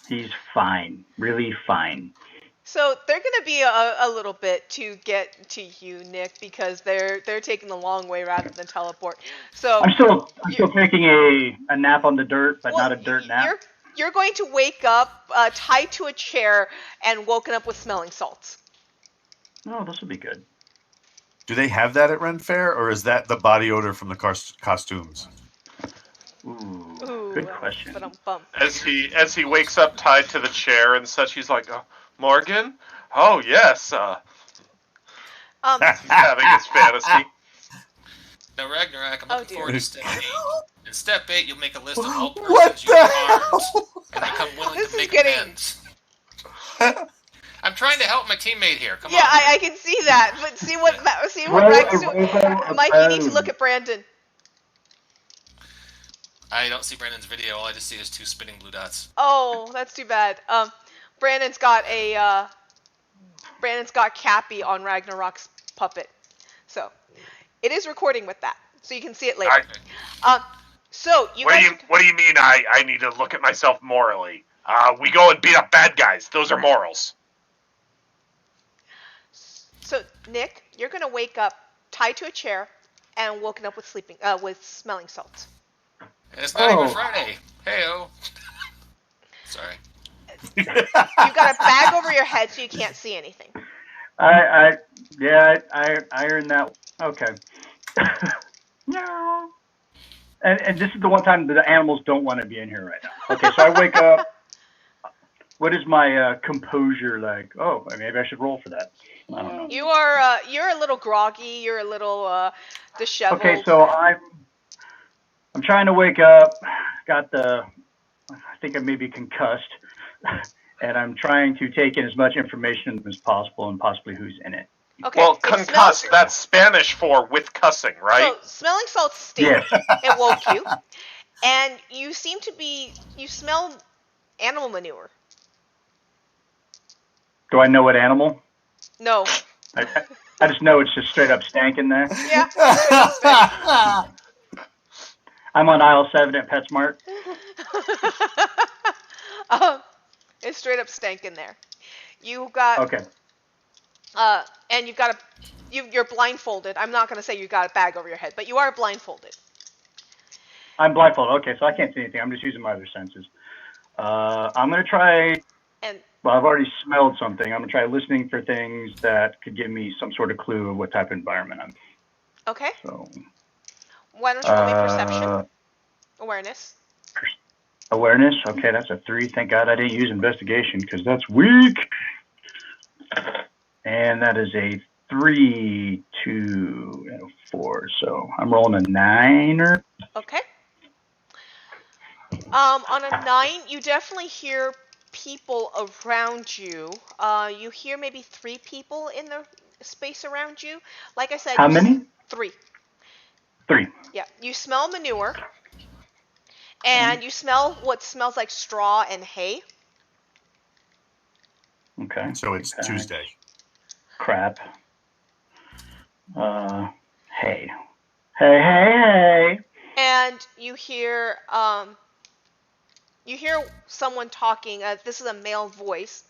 He's fine, really fine. So they're going to be a little bit to get to you, Nick, because they're taking the long way rather than teleport. So I'm still taking a nap on the dirt, but well, not a dirt nap. You're going to wake up tied to a chair and woken up with smelling salts. Oh, this will be good. Do they have that at Ren Fair, or is that the body odor from the costumes? Ooh, good question. Ba-dum-bum. As he wakes up tied to the chair and such, he's like, Morgan? Oh, yes. He's having his fantasy. Now, Ragnarok, I'm looking dear. forward to step 8. In step 8, you'll make a list of all What persons you the harmed and become willing This to is make getting- amends. I'm trying to help my teammate here. Come Yeah, on. I can see that, but see what Well, Greg's doing. Mike, you need to look at Brandon. I don't see Brandon's video. All I just see is 2 spinning blue dots. Oh, that's too bad. Brandon's got Cappy on Ragnarok's puppet, so it is recording with that, so you can see it later. So you What guys. do you mean I need to look at myself morally? We go and beat up bad guys. Those are morals. So Nick, you're gonna wake up tied to a chair and woken up with smelling salts. And it's not even Oh. Friday. Hey-oh. Sorry. You've got a bag over your head so you can't see anything. I earned that. Okay. No. And this is the one time that the animals don't want to be in here right now. Okay, so I wake up. What is my composure like? Oh, maybe I should roll for that. I don't know. You're a little groggy. You're a little disheveled. Okay, so I'm trying to wake up. I think I may be concussed, and I'm trying to take in as much information as possible and possibly who's in it. Okay, Well, so concussed, that's Spanish for with cussing, right? So smelling salts stink. Yes. It woke you, and you smell animal manure. Do I know what animal? No. I just know it's just straight up stank in there. Yeah. I'm on aisle 7 at PetSmart. It's straight up stank in there. You got Okay. and you're blindfolded. I'm not gonna say you got a bag over your head, but you are blindfolded. I'm blindfolded. Okay, so I can't see anything. I'm just using my other senses. I'm gonna try. And Well, I've already smelled something. I'm gonna try listening for things that could give me some sort of clue of what type of environment I'm in. okay, So. why don't you roll me perception, awareness? Awareness. Okay, that's a 3. Thank God I didn't use investigation because that's weak. And that is a 3, 2, and a 4. So I'm rolling a 9. Okay. On a 9, you definitely hear people around you. You hear maybe 3 people in the space around you. Like I said, How many? 3. 3. Yeah, you smell manure, and you smell what smells like straw and hay. Okay. So it's Tuesday. Crap. Hey. Hey. And you hear someone talking. This is a male voice,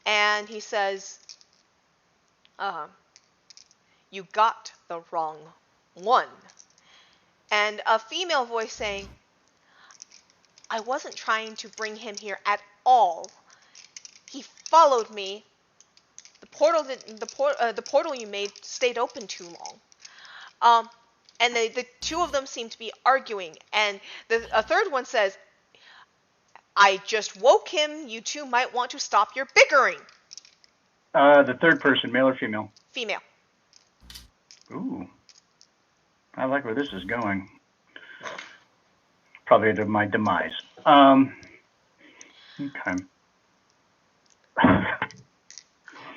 and he says, "You got the wrong one." And a female voice saying, "I wasn't trying to bring him here at all. He followed me. The portal you made stayed open too long." And the 2 of them seem to be arguing, and a third one says, "I just woke him. You 2 might want to stop your bickering." The third person, male or female? Female. Ooh. I like where this is going. Probably to my demise. Okay.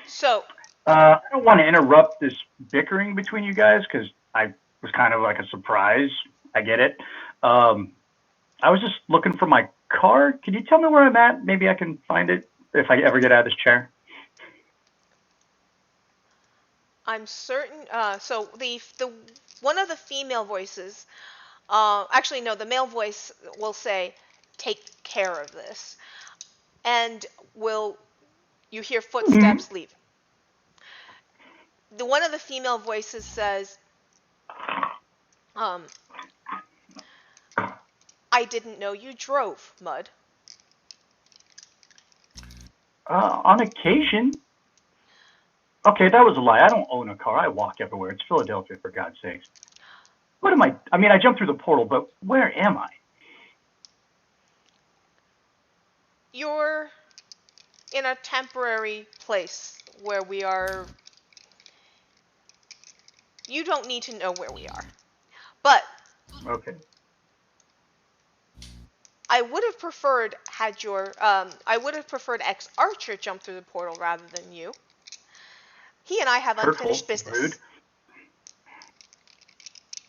So, I don't want to interrupt this bickering between you guys because I was kind of like a surprise. I get it. I was just looking for my car. Can you tell me where I'm at? Maybe I can find it if I ever get out of this chair. I'm certain. So the one of the female voices, actually no, the male voice will say, "Take care of this," and you hear footsteps leave. The one of the female voices says, "I didn't know you drove, Mud." On occasion. Okay, that was a lie. I don't own a car. I walk everywhere. It's Philadelphia, for God's sakes. What am I? I mean, I jumped through the portal, but where am I? You're in a temporary place where we are. You don't need to know where we are. But Okay. I would have preferred I would have preferred X Archer jump through the portal rather than you. He and I have unfinished business. Rude.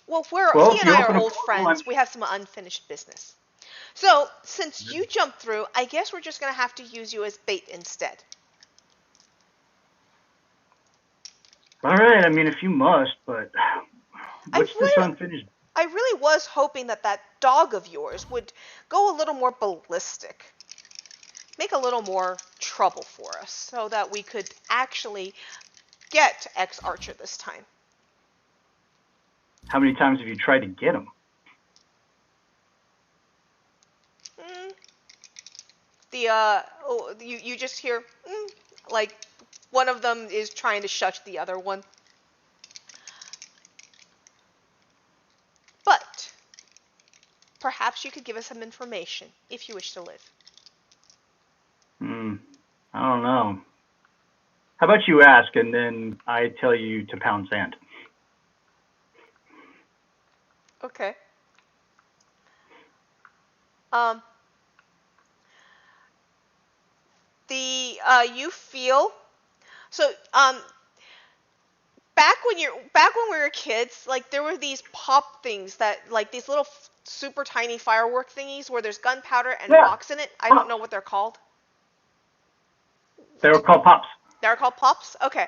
Well, Well, he if and you I are open a old portal, friends. We have some unfinished business. So, since you jumped through, I guess we're just going to have to use you as bait instead. All right. I mean, if you must, but what's this unfinished? I really was hoping that dog of yours would go a little more ballistic. Make a little more trouble for us so that we could actually get X Archer this time. How many times have you tried to get him? You just hear like one of them is trying to shut the other one. But perhaps you could give us some information if you wish to live. I don't know. How about you ask and then I tell you to pound sand? Okay. You feel so back when we were kids, like there were these pop things that like these little super tiny firework thingies where there's gunpowder and rocks in it. I don't know what they're called. They were called pops. They're called pops? Okay.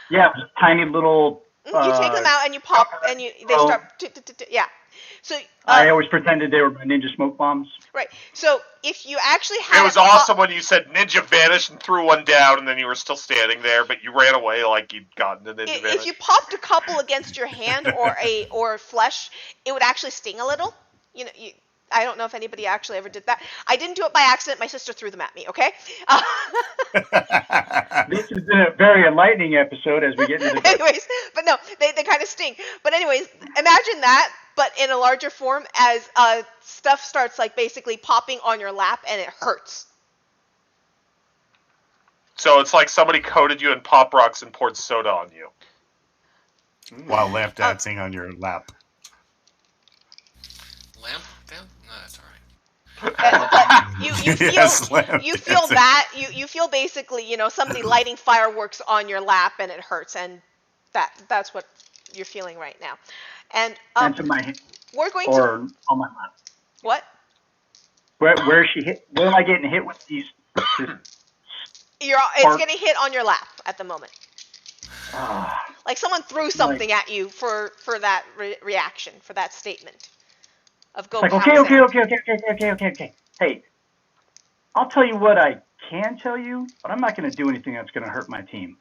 Yeah, just tiny little. You take them out and you pop and they start. Yeah. So I always pretended they were my ninja smoke bombs. Right. So if you actually had it was awesome when you said ninja vanished and threw one down, and then you were still standing there, but you ran away like you'd gotten the ninja vanish. If you popped a couple against your hand or flesh, it would actually sting a little. You know, I don't know if anybody actually ever did that. I didn't do it by accident. My sister threw them at me. Okay. This has been a very enlightening episode as we get into the. Anyways, but no, they kind of sting. But anyways, imagine that, but in a larger form as stuff starts like basically popping on your lap and it hurts. So it's like somebody coated you in Pop Rocks and poured soda on you. While lap dancing on your lap. Lamp? No, that's all right. But you feel Yes, you feel that you feel basically somebody lighting fireworks on your lap and it hurts, and that's what you're feeling right now. And to my we're going or to on my lap. What? Where is she hit? Where am I getting hit with these? It's getting hit on your lap at the moment. Ah. Like someone threw something at you for that reaction, for that statement of go. Like okay. Hey, I'll tell you what I can tell you, but I'm not going to do anything that's going to hurt my team.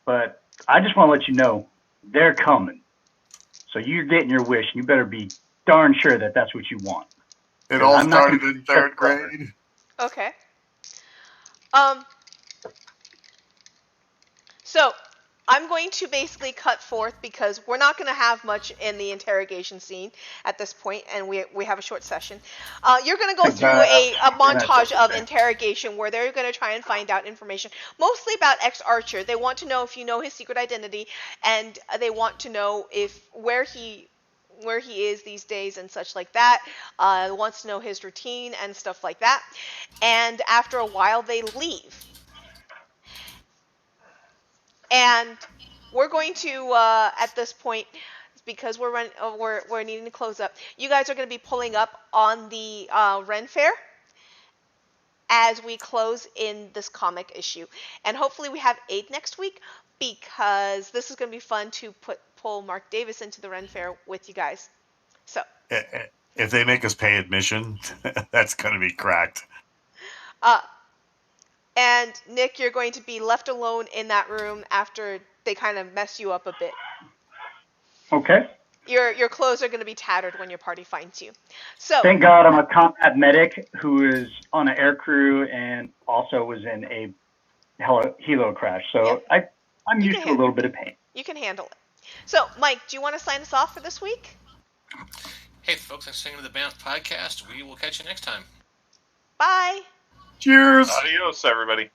But I just want to let you know they're coming. So you're getting your wish, and you better be darn sure that that's what you want. It all started in third grade. Okay. So I'm going to basically cut forth because we're not going to have much in the interrogation scene at this point, and we have a short session. You're going to go through a montage of interrogation where they're going to try and find out information, mostly about X Archer. They want to know if you know his secret identity, and they want to know where he where he is these days and such like that. Wants to know his routine and stuff like that. And after a while, they leave. And we're going to at this point, because we're needing to close up. You guys are going to be pulling up on the Ren Fair as we close in this comic issue, and hopefully we have 8 next week, because this is going to be fun to pull Mark Davis into the Ren Fair with you guys. So if they make us pay admission, that's going to be cracked. And Nick, you're going to be left alone in that room after they kind of mess you up a bit. Okay. Your clothes are going to be tattered when your party finds you. So thank God I'm a combat medic who is on an air crew and also was in a helo crash. So yeah. I'm used to a little bit of pain. You can handle it. So, Mike, do you want to sign us off for this week? Hey, folks, thanks for listening to the Bamf podcast. We will catch you next time. Bye. Cheers. Adios, everybody.